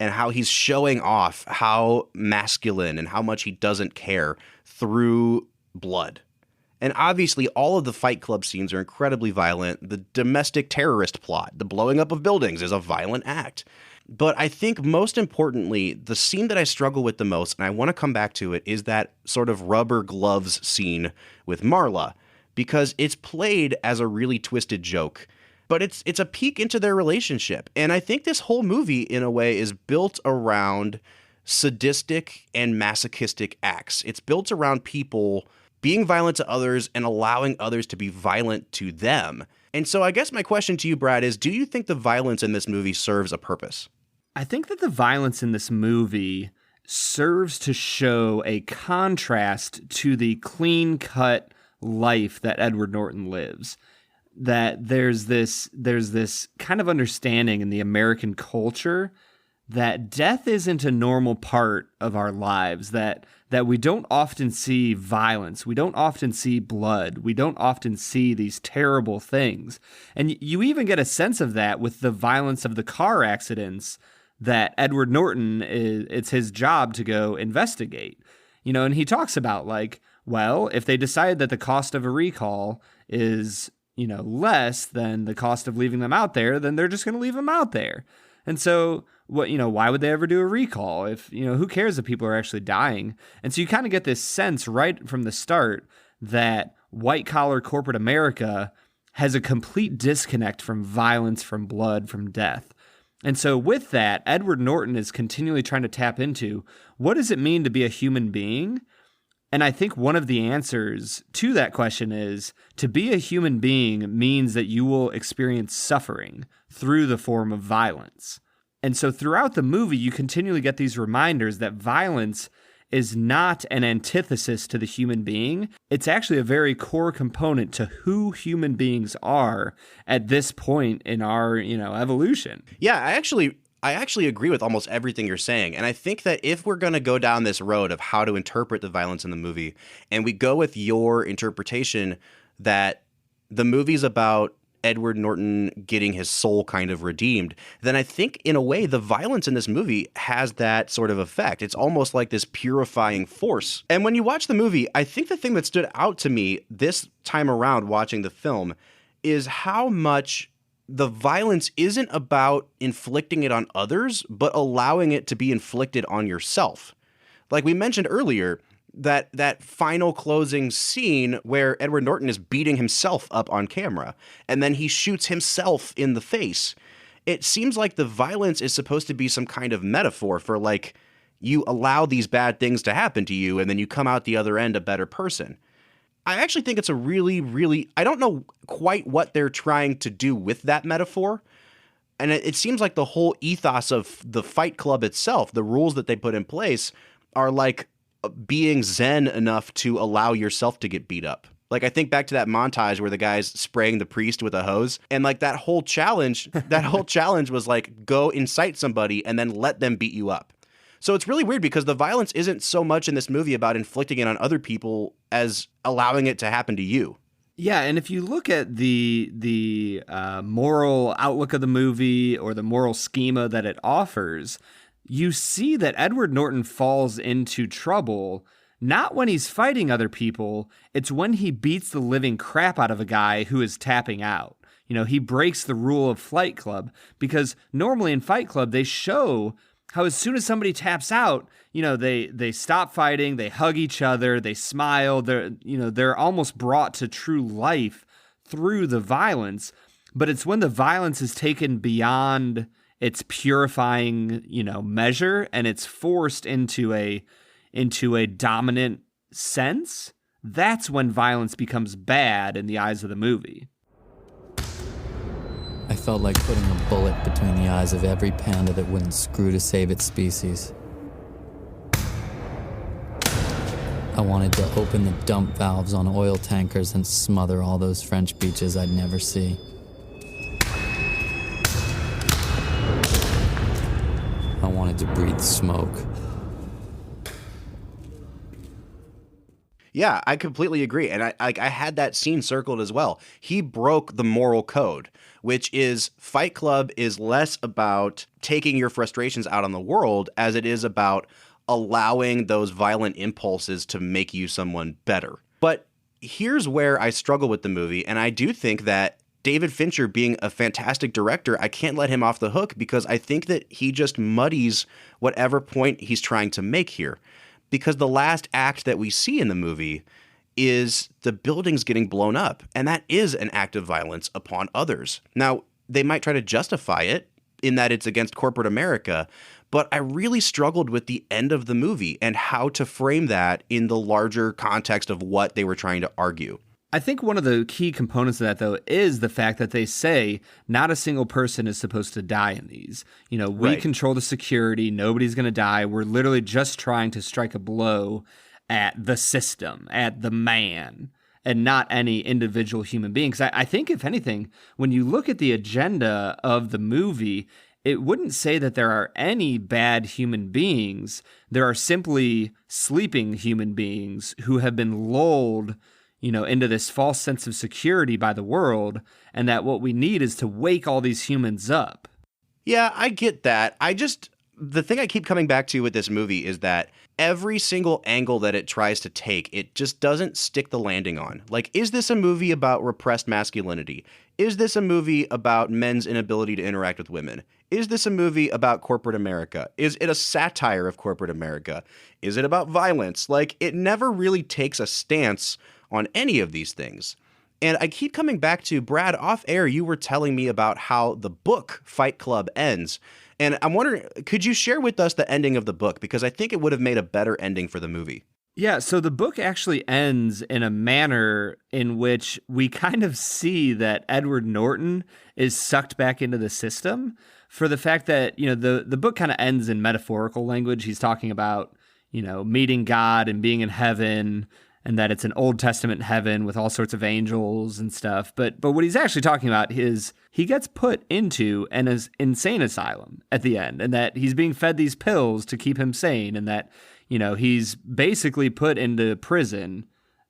and how he's showing off how masculine and how much he doesn't care through blood. And obviously, all of the Fight Club scenes are incredibly violent. The domestic terrorist plot, the blowing up of buildings, is a violent act. But I think most importantly, the scene that I struggle with the most, and I want to come back to it, is that sort of rubber gloves scene with Marla, because it's played as a really twisted joke. But it's a peek into their relationship. And I think this whole movie, in a way, is built around sadistic and masochistic acts. It's built around people being violent to others and allowing others to be violent to them. And so I guess my question to you, Brad, is do you think the violence in this movie serves a purpose? I think that the violence in this movie serves to show a contrast to the clean-cut life that Edward Norton lives. That there's this kind of understanding in the American culture that death isn't a normal part of our lives, that we don't often see violence, we don't often see blood, we don't often see these terrible things. And you even get a sense of that with the violence of the car accidents that Edward Norton, it's his job to go investigate. And he talks about like, well, if they decide that the cost of a recall is less than the cost of leaving them out there, then they're just going to leave them out there. And so why would they ever do a recall if, who cares if people are actually dying? And so you kind of get this sense right from the start that white collar corporate America has a complete disconnect from violence, from blood, from death. And so with that, Edward Norton is continually trying to tap into what does it mean to be a human being? And I think one of the answers to that question is to be a human being means that you will experience suffering through the form of violence. And so throughout the movie, you continually get these reminders that violence is not an antithesis to the human being. It's actually a very core component to who human beings are at this point in our, evolution. Yeah, I actually agree with almost everything you're saying. And I think that if we're going to go down this road of how to interpret the violence in the movie, and we go with your interpretation that the movie's about Edward Norton getting his soul kind of redeemed, then I think in a way the violence in this movie has that sort of effect. It's almost like this purifying force. And when you watch the movie, I think the thing that stood out to me this time around watching the film is how much the violence isn't about inflicting it on others, but allowing it to be inflicted on yourself. Like we mentioned earlier, that final closing scene where Edward Norton is beating himself up on camera, and then he shoots himself in the face. It seems like the violence is supposed to be some kind of metaphor for like you allow these bad things to happen to you, and then you come out the other end a better person. I actually think it's a really, really, I don't know quite what they're trying to do with that metaphor. And it seems like the whole ethos of the Fight Club itself, the rules that they put in place, are like being zen enough to allow yourself to get beat up. Like, I think back to that montage where the guy's spraying the priest with a hose, and like that whole challenge was like, go incite somebody and then let them beat you up. So it's really weird because the violence isn't so much in this movie about inflicting it on other people as allowing it to happen to you. Yeah, and if you look at the moral outlook of the movie or the moral schema that it offers, you see that Edward Norton falls into trouble not when he's fighting other people, it's when he beats the living crap out of a guy who is tapping out. You know, he breaks the rule of Fight Club, because normally in Fight Club they show how as soon as somebody taps out, you know, they stop fighting, they hug each other, they smile, they're almost brought to true life through the violence. But it's when the violence is taken beyond its purifying, measure, and it's forced into a dominant sense, that's when violence becomes bad in the eyes of the movie. I felt like putting a bullet between the eyes of every panda that wouldn't screw to save its species. I wanted to open the dump valves on oil tankers and smother all those French beaches I'd never see. I wanted to breathe smoke. Yeah, I completely agree. And I had that scene circled as well. He broke the moral code, which is Fight Club is less about taking your frustrations out on the world as it is about allowing those violent impulses to make you someone better. But here's where I struggle with the movie. And I do think that David Fincher, being a fantastic director, I can't let him off the hook because I think that he just muddies whatever point he's trying to make here. Because the last act that we see in the movie is the buildings getting blown up, and that is an act of violence upon others. Now, they might try to justify it in that it's against corporate America, but I really struggled with the end of the movie and how to frame that in the larger context of what they were trying to argue. I think one of the key components of that, though, is the fact that they say not a single person is supposed to die in these. We Right. control the security. Nobody's going to die. We're literally just trying to strike a blow at the system, at the man, and not any individual human being. Because I think, if anything, when you look at the agenda of the movie, it wouldn't say that there are any bad human beings. There are simply sleeping human beings who have been lulled into this false sense of security by the world, and that what we need is to wake all these humans up. Yeah, I get that. The thing I keep coming back to with this movie is that every single angle that it tries to take, it just doesn't stick the landing on. Like, is this a movie about repressed masculinity? Is this a movie about men's inability to interact with women? Is this a movie about corporate America? Is it a satire of corporate America? Is it about violence? Like, it never really takes a stance on any of these things. And I keep coming back to, Brad, off air, you were telling me about how the book Fight Club ends. And I'm wondering, could you share with us the ending of the book? Because I think it would have made a better ending for the movie. Yeah, so the book actually ends in a manner in which we kind of see that Edward Norton is sucked back into the system, for the fact that, the book kind of ends in metaphorical language. He's talking about, meeting God and being in heaven, and that it's an Old Testament heaven with all sorts of angels and stuff. But what he's actually talking about is he gets put into an insane asylum at the end, and that he's being fed these pills to keep him sane, and that, he's basically put into prison,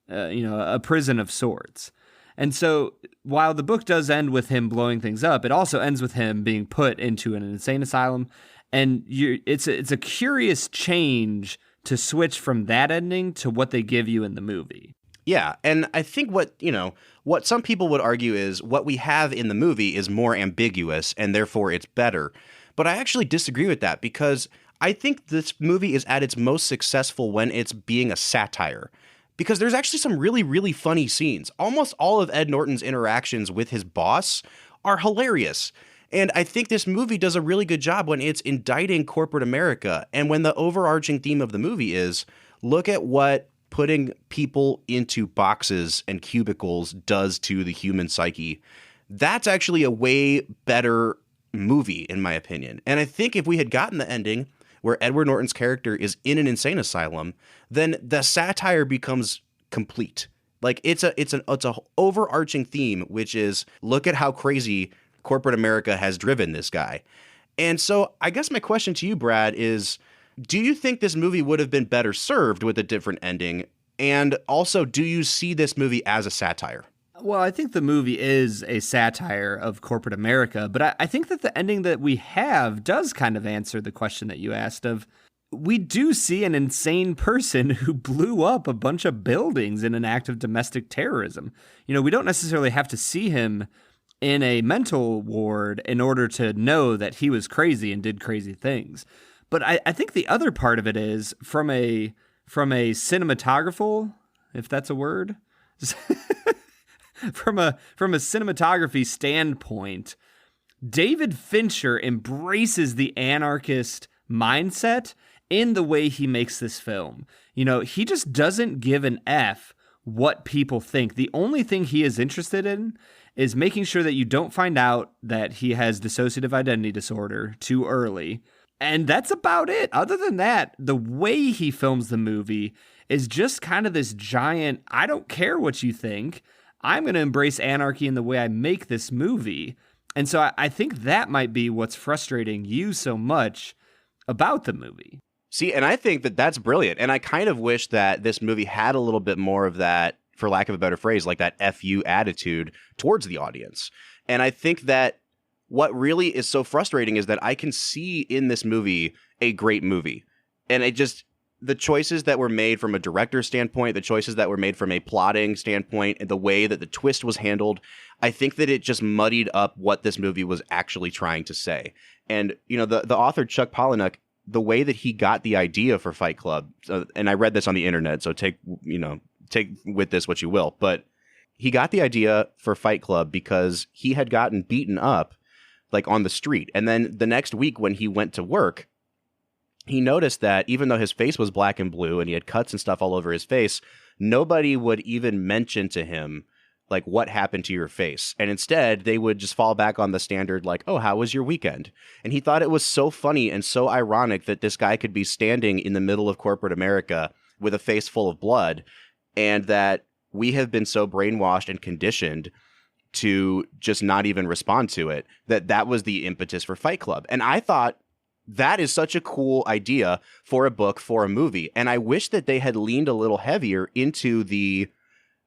a prison of sorts. And so while the book does end with him blowing things up, it also ends with him being put into an insane asylum. And it's a curious change to switch from that ending to what they give you in the movie. Yeah, and I think what some people would argue is what we have in the movie is more ambiguous and therefore it's better. But I actually disagree with that, because I think this movie is at its most successful when it's being a satire. Because there's actually some really, really funny scenes. Almost all of Ed Norton's interactions with his boss are hilarious. And I think this movie does a really good job when it's indicting corporate America. And when the overarching theme of the movie is, look at what putting people into boxes and cubicles does to the human psyche. That's actually a way better movie, in my opinion. And I think if we had gotten the ending where Edward Norton's character is in an insane asylum, then the satire becomes complete. Like it's a overarching theme, which is look at how crazy corporate America has driven this guy. And so I guess my question to you, Brad, is do you think this movie would have been better served with a different ending? And also, do you see this movie as a satire? Well, I think the movie is a satire of corporate America, but I think that the ending that we have does kind of answer the question that you asked of, we do see an insane person who blew up a bunch of buildings in an act of domestic terrorism. You know, we don't necessarily have to see him in a mental ward in order to know that he was crazy and did crazy things. But I think the other part of it is from a cinematographical, if that's a word, from a cinematography standpoint, David Fincher embraces the anarchist mindset in the way he makes this film. You know, he just doesn't give an F what people think. The only thing he is interested in is making sure that you don't find out that he has dissociative identity disorder too early. And that's about it. Other than that, the way he films the movie is just kind of this giant, I don't care what you think. I'm going to embrace anarchy in the way I make this movie. And so I think that might be what's frustrating you so much about the movie. See, and I think that that's brilliant. And I kind of wish that this movie had a little bit more of that, for lack of a better phrase, like that FU attitude towards the audience. And I think that what really is so frustrating is that I can see in this movie a great movie. And it just, the choices that were made from a director's standpoint, the choices that were made from a plotting standpoint, and the way that the twist was handled, I think that it just muddied up what this movie was actually trying to say. And, you know, the author Chuck Palahniuk, the way that he got the idea for Fight Club, and I read this on the internet, so take with this what you will, but he got the idea for Fight Club because he had gotten beaten up like on the street. And then the next week when he went to work, he noticed that even though his face was black and blue and he had cuts and stuff all over his face, nobody would even mention to him like what happened to your face. And instead they would just fall back on the standard like, oh, how was your weekend? And he thought it was so funny and so ironic that this guy could be standing in the middle of corporate America with a face full of blood, and that we have been so brainwashed and conditioned to just not even respond to it, that was the impetus for Fight Club. And I thought that is such a cool idea for a book, for a movie. And I wish that they had leaned a little heavier into the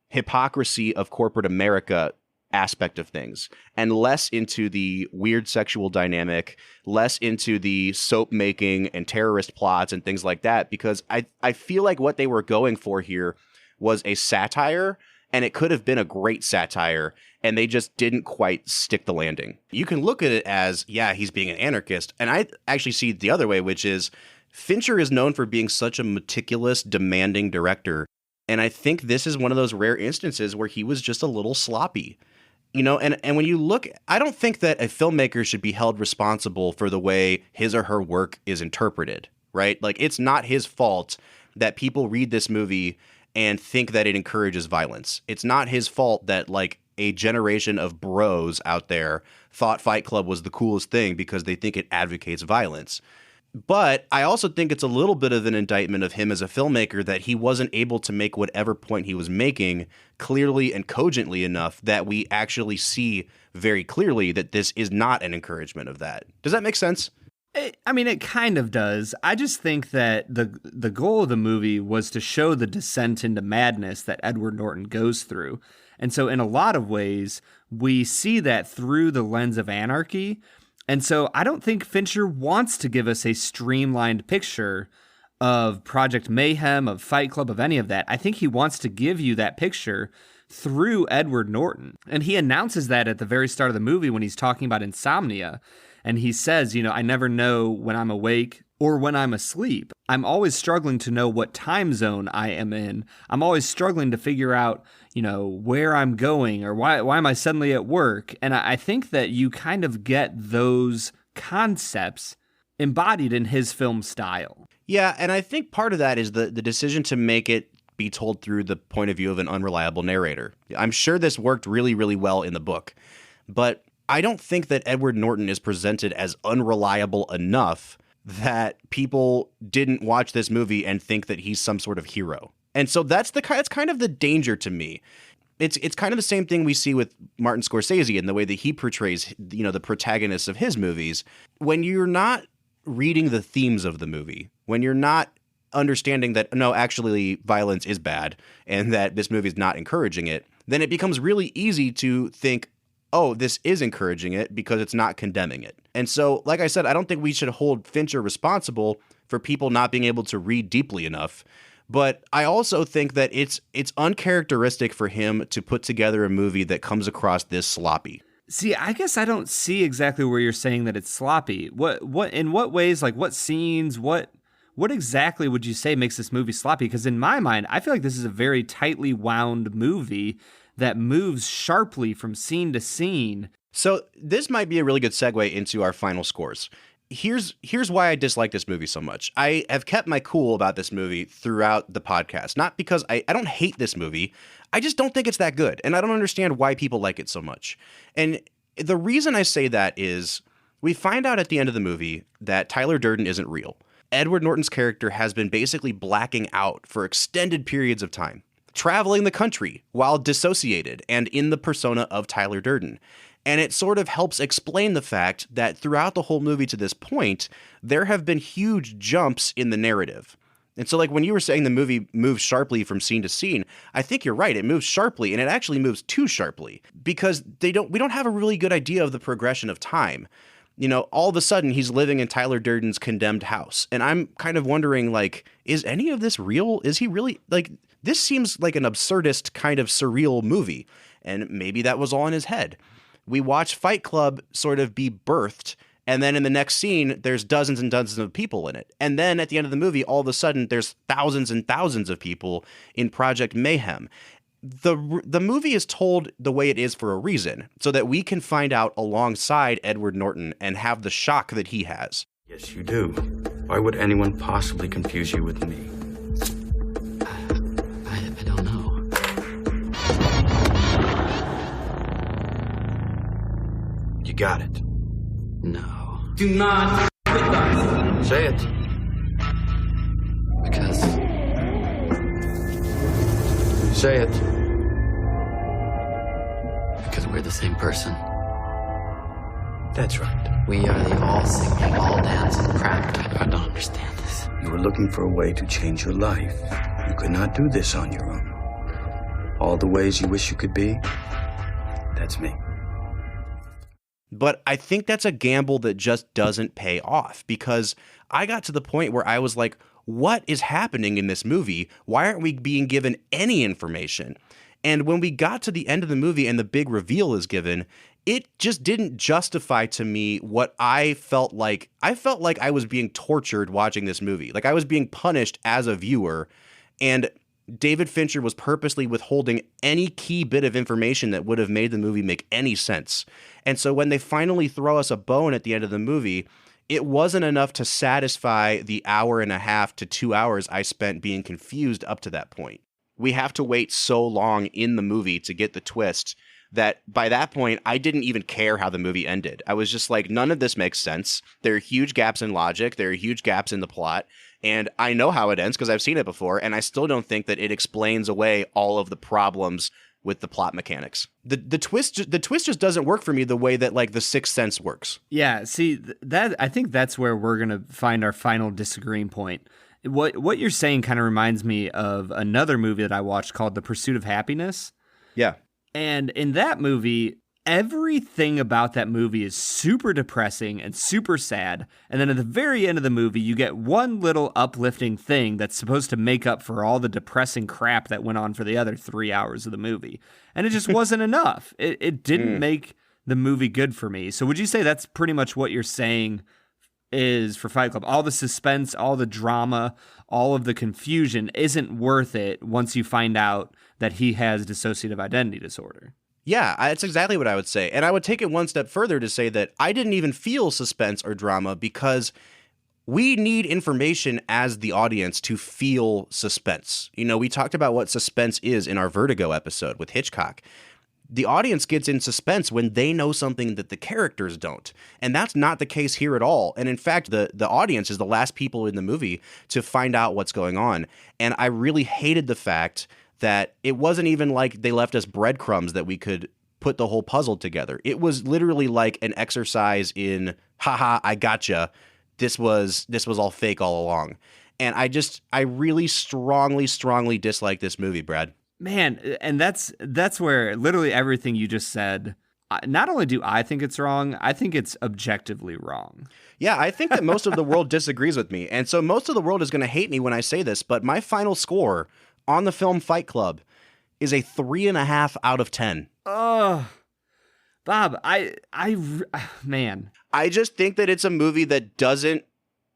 hypocrisy of corporate America aspect of things and less into the weird sexual dynamic, less into the soap making and terrorist plots and things like that, because I feel like what they were going for here was a satire, and it could have been a great satire, and they just didn't quite stick the landing. You can look at it as, yeah, he's being an anarchist, and I actually see it the other way, which is Fincher is known for being such a meticulous, demanding director, and I think this is one of those rare instances where he was just a little sloppy. You know, and when you look, I don't think that a filmmaker should be held responsible for the way his or her work is interpreted, right? Like, it's not his fault that people read this movie and think that it encourages violence. It's not his fault that, like, a generation of bros out there thought Fight Club was the coolest thing because they think it advocates violence. But I also think it's a little bit of an indictment of him as a filmmaker that he wasn't able to make whatever point he was making clearly and cogently enough that we actually see very clearly that this is not an encouragement of that. Does that make sense? I mean, it kind of does. I just think that the goal of the movie was to show the descent into madness that Edward Norton goes through. And so in a lot of ways, we see that through the lens of anarchy. And so I don't think Fincher wants to give us a streamlined picture of Project Mayhem, of Fight Club, of any of that. I think he wants to give you that picture through Edward Norton. And he announces that at the very start of the movie when he's talking about insomnia. And he says, you know, I never know when I'm awake or when I'm asleep. I'm always struggling to know what time zone I am in. I'm always struggling to figure out, where I'm going, or why am I suddenly at work? And I think that you kind of get those concepts embodied in his film style. Yeah, and I think part of that is the decision to make it be told through the point of view of an unreliable narrator. I'm sure this worked really, really well in the book, but I don't think that Edward Norton is presented as unreliable enough that people didn't watch this movie and think that he's some sort of hero. And so that's kind of the danger to me. It's kind of the same thing we see with Martin Scorsese in the way that he portrays, the protagonists of his movies. When you're not reading the themes of the movie, when you're not understanding that, no, actually violence is bad and that this movie is not encouraging it, then it becomes really easy to think, oh, this is encouraging it because it's not condemning it. And so, like I said, I don't think we should hold Fincher responsible for people not being able to read deeply enough. But I also think that it's uncharacteristic for him to put together a movie that comes across this sloppy. See, I guess I don't see exactly where you're saying that it's sloppy. What in what ways, like what scenes, what exactly would you say makes this movie sloppy? Because in my mind, I feel like this is a very tightly wound movie that moves sharply from scene to scene. So this might be a really good segue into our final scores. Here's why I dislike this movie so much. I have kept my cool about this movie throughout the podcast. Not because I don't hate this movie. I just don't think it's that good. And I don't understand why people like it so much. And the reason I say that is we find out at the end of the movie that Tyler Durden isn't real. Edward Norton's character has been basically blacking out for extended periods of time, traveling the country while dissociated and in the persona of Tyler Durden. And it sort of helps explain the fact that throughout the whole movie to this point, there have been huge jumps in the narrative. And so like when you were saying the movie moves sharply from scene to scene, I think you're right. It moves sharply, and it actually moves too sharply because we don't have a really good idea of the progression of time. All of a sudden he's living in Tyler Durden's condemned house. And I'm kind of wondering, like, is any of this real? Is he really, like, this seems like an absurdist kind of surreal movie. And maybe that was all in his head. We watch Fight Club sort of be birthed, and then in the next scene, there's dozens and dozens of people in it. And then at the end of the movie, all of a sudden, there's thousands and thousands of people in Project Mayhem. The movie is told the way it is for a reason, so that we can find out alongside Edward Norton and have the shock that he has. Yes, you do. Why would anyone possibly confuse you with me? I don't know. You got it. No. Do not with us. Say it. Because Say it. we're the same person. That's right. We are the all singing, all dancing crap. I don't understand this. You were looking for a way to change your life. You could not do this on your own. All the ways you wish you could be, that's me. But I think that's a gamble that just doesn't pay off, because I got to the point where I was like, what is happening in this movie? Why aren't we being given any information? And when we got to the end of the movie and the big reveal is given, it just didn't justify to me what I felt like. I felt like I was being tortured watching this movie. Like I was being punished as a viewer. And David Fincher was purposely withholding any key bit of information that would have made the movie make any sense. And so when they finally throw us a bone at the end of the movie, it wasn't enough to satisfy the 1.5 to 2 hours I spent being confused up to that point. We have to wait so long in the movie to get the twist that by that point, I didn't even care how the movie ended. I was just like, none of this makes sense. There are huge gaps in logic. There are huge gaps in the plot. And I know how it ends because I've seen it before. And I still don't think that it explains away all of the problems with the plot mechanics. The twist just doesn't work for me the way that like The Sixth Sense works. Yeah, see, that I think that's where we're going to find our final disagreeing point. What you're saying kind of reminds me of another movie that I watched called The Pursuit of Happiness. Yeah. And in that movie, everything about that movie is super depressing and super sad. And then at the very end of the movie, you get one little uplifting thing that's supposed to make up for all the depressing crap that went on for the other 3 hours of the movie. And it just wasn't enough. It didn't make the movie good for me. So would you say that's pretty much what you're saying is for Fight Club. All the suspense, all the drama, all of the confusion isn't worth it once you find out that he has dissociative identity disorder. Yeah, that's exactly what I would say. And I would take it one step further to say that I didn't even feel suspense or drama because we need information as the audience to feel suspense. You know, we talked about what suspense is in our Vertigo episode with Hitchcock. The audience gets in suspense when they know something that the characters don't. And that's not the case here at all. And in fact, the audience is the last people in the movie to find out what's going on. And I really hated the fact that it wasn't even like they left us breadcrumbs that we could put the whole puzzle together. It was literally like an exercise in, haha, I gotcha. This was all fake all along. And I really strongly dislike this movie, Brad. Man, and that's where literally everything you just said, not only do I think it's wrong, I think it's objectively wrong. Yeah, I think that most of the world disagrees with me. And so most of the world is going to hate me when I say this, but my final score on the film Fight Club is a 3.5 out of 10. Oh, Bob, man. I just think that it's a movie that doesn't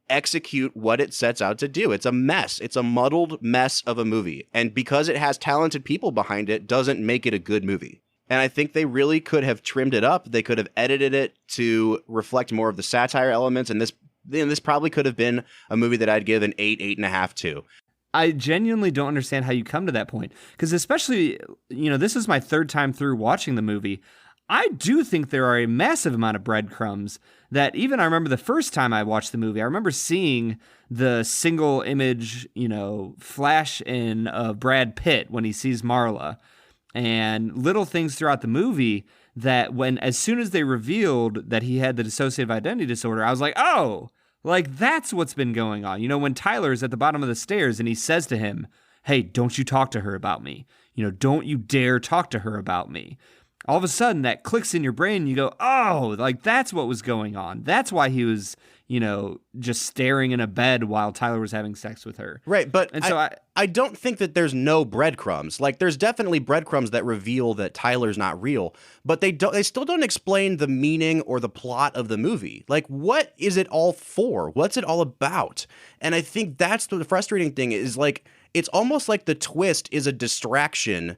execute what it sets out to do. It's a mess. It's a muddled mess of a movie. And because it has talented people behind it, doesn't make it a good movie. And I think they really could have trimmed it up. They could have edited it to reflect more of the satire elements. And this probably could have been a movie that I'd give an 8.5 to. I genuinely don't understand how you come to that point. Because especially, this is my third time through watching the movie. I do think there are a massive amount of breadcrumbs that even I remember the first time I watched the movie, I remember seeing the single image, flash in of Brad Pitt when he sees Marla, and little things throughout the movie that as soon as they revealed that he had the dissociative identity disorder, I was like, oh, like that's what's been going on. When Tyler's at the bottom of the stairs and he says to him, hey, don't you talk to her about me. Don't you dare talk to her about me. All of a sudden that clicks in your brain and you go, oh, like that's what was going on. That's why he was, just staring in a bed while Tyler was having sex with her. Right. But and so I don't think that there's no breadcrumbs. Like there's definitely breadcrumbs that reveal that Tyler's not real, but they still don't explain the meaning or the plot of the movie. Like what is it all for? What's it all about? And I think that's the frustrating thing is like, it's almost like the twist is a distraction.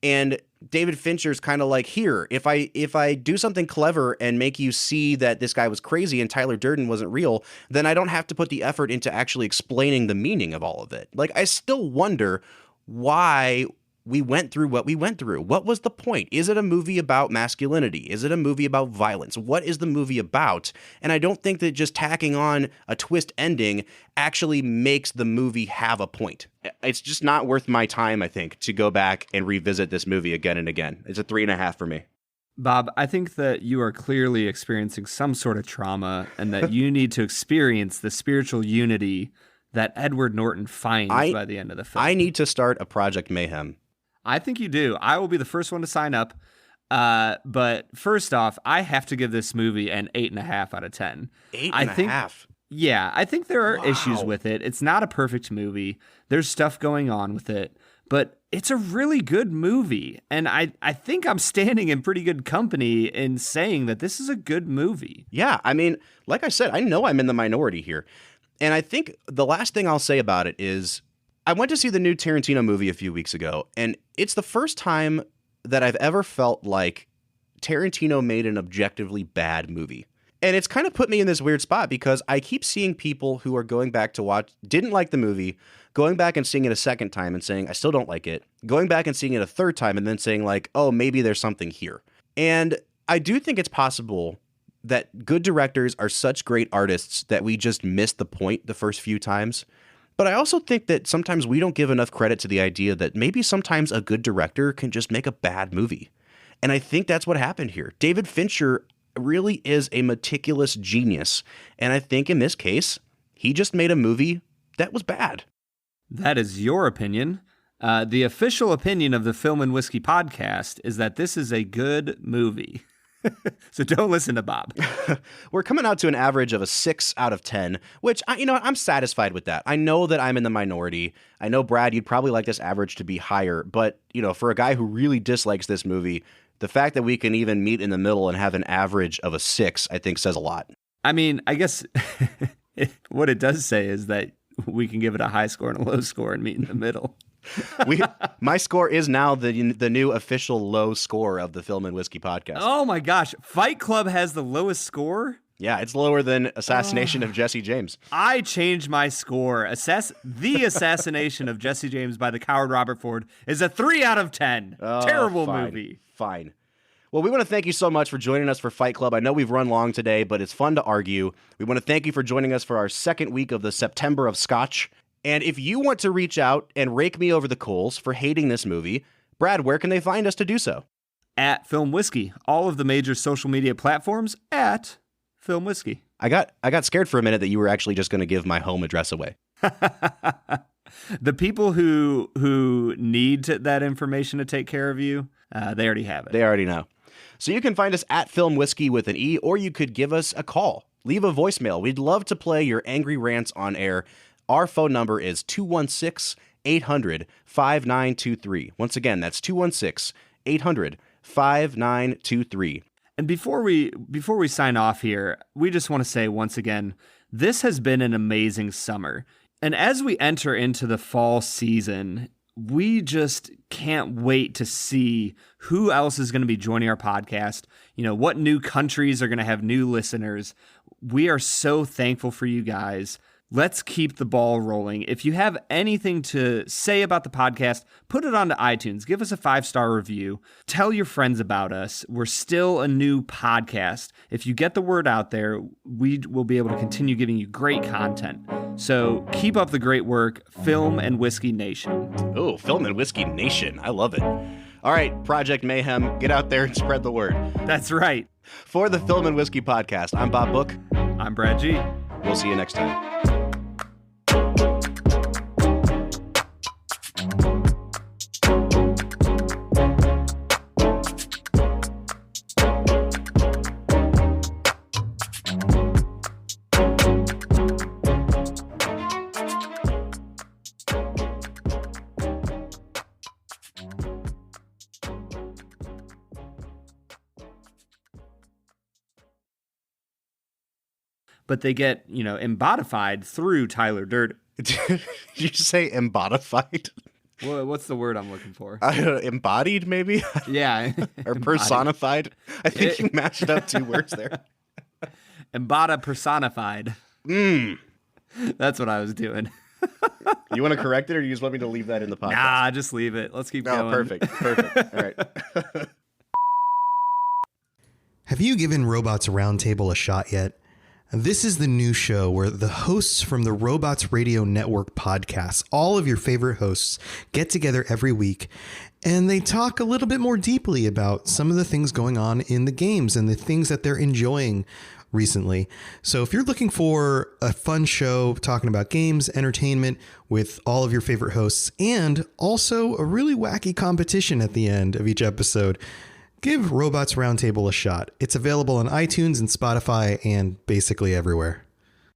And David Fincher's kind of like, here, if I do something clever and make you see that this guy was crazy and Tyler Durden wasn't real, then I don't have to put the effort into actually explaining the meaning of all of it. Like, I still wonder why we went through what we went through. What was the point? Is it a movie about masculinity? Is it a movie about violence? What is the movie about? And I don't think that just tacking on a twist ending actually makes the movie have a point. It's just not worth my time, I think, to go back and revisit this movie again and again. It's a 3.5 for me. Bob, I think that you are clearly experiencing some sort of trauma and that you need to experience the spiritual unity that Edward Norton finds by the end of the film. I need to start a Project Mayhem. I think you do. I will be the first one to sign up. But first off, I have to give this movie an 8.5 out of 10. 8.5? Yeah, I think there are issues with it. It's not a perfect movie. There's stuff going on with it. But it's a really good movie. And I think I'm standing in pretty good company in saying that this is a good movie. Yeah, I mean, like I said, I know I'm in the minority here. And I think the last thing I'll say about it is I went to see the new Tarantino movie a few weeks ago, and it's the first time that I've ever felt like Tarantino made an objectively bad movie. And it's kind of put me in this weird spot because I keep seeing people who are going back to watch, didn't like the movie, going back and seeing it a second time and saying, I still don't like it, going back and seeing it a third time and then saying like, oh, maybe there's something here. And I do think it's possible that good directors are such great artists that we just miss the point the first few times. But I also think that sometimes we don't give enough credit to the idea that maybe sometimes a good director can just make a bad movie. And I think that's what happened here. David Fincher really is a meticulous genius. And I think in this case, he just made a movie that was bad. That is your opinion. The official opinion of the Film and Whiskey podcast is that this is a good movie. So don't listen to Bob. We're coming out to an average of a 6 out of 10, which, I'm satisfied with that. I know that I'm in the minority. I know, Brad, you'd probably like this average to be higher. But, for a guy who really dislikes this movie, the fact that we can even meet in the middle and have an average of a 6, I think says a lot. I mean, I guess what it does say is that we can give it a high score and a low score and meet in the middle. My score is now the new official low score of the Film and Whiskey podcast. Oh my gosh. Fight Club has the lowest score? Yeah, it's lower than Assassination of Jesse James. I changed my score. The Assassination of Jesse James by the coward Robert Ford is a 3 out of 10. Terrible movie. Fine. Well, we want to thank you so much for joining us for Fight Club. I know we've run long today, but it's fun to argue. We want to thank you for joining us for our second week of the September of Scotch. And if you want to reach out and rake me over the coals for hating this movie, Brad, where can they find us to do so? At Film Whiskey. All of the major social media platforms at Film Whiskey. I got scared for a minute that you were actually just going to give my home address away. The people who need that information to take care of you, they already have it. They already know. So you can find us at Film Whiskey with an E, or you could give us a call. Leave a voicemail. We'd love to play your angry rants on air. Our phone number is 216-800-5923. Once again, that's 216-800-5923. And before we sign off here, we just want to say once again, this has been an amazing summer. And as we enter into the fall season, we just can't wait to see who else is going to be joining our podcast. You know, what new countries are going to have new listeners. We are so thankful for you guys. Let's keep the ball rolling. If you have anything to say about the podcast, put it onto iTunes. Give us a 5-star review. Tell your friends about us. We're still a new podcast. If you get the word out there, we will be able to continue giving you great content. So keep up the great work, Film and Whiskey Nation. Oh, Film and Whiskey Nation. I love it. All right, Project Mayhem, get out there and spread the word. That's right. For the Film and Whiskey podcast, I'm Bob Book. I'm Brad G. We'll see you next time. But they get, embodified through Tyler Durden. Did you say embodified? Well, what's the word I'm looking for? Embodied, maybe? Yeah. Or personified? I think you matched up 2 words there. Personified. That's what I was doing. You want to correct it, or you just want me to leave that in the podcast? Nah, just leave it. Let's keep going. Perfect. All right. Have you given Robots Roundtable a shot yet? This is the new show where the hosts from the Robots Radio Network podcasts, all of your favorite hosts, get together every week and they talk a little bit more deeply about some of the things going on in the games and the things that they're enjoying recently. So if you're looking for a fun show talking about games, entertainment with all of your favorite hosts, and also a really wacky competition at the end of each episode, give Robots Roundtable a shot. It's available on iTunes and Spotify and basically everywhere.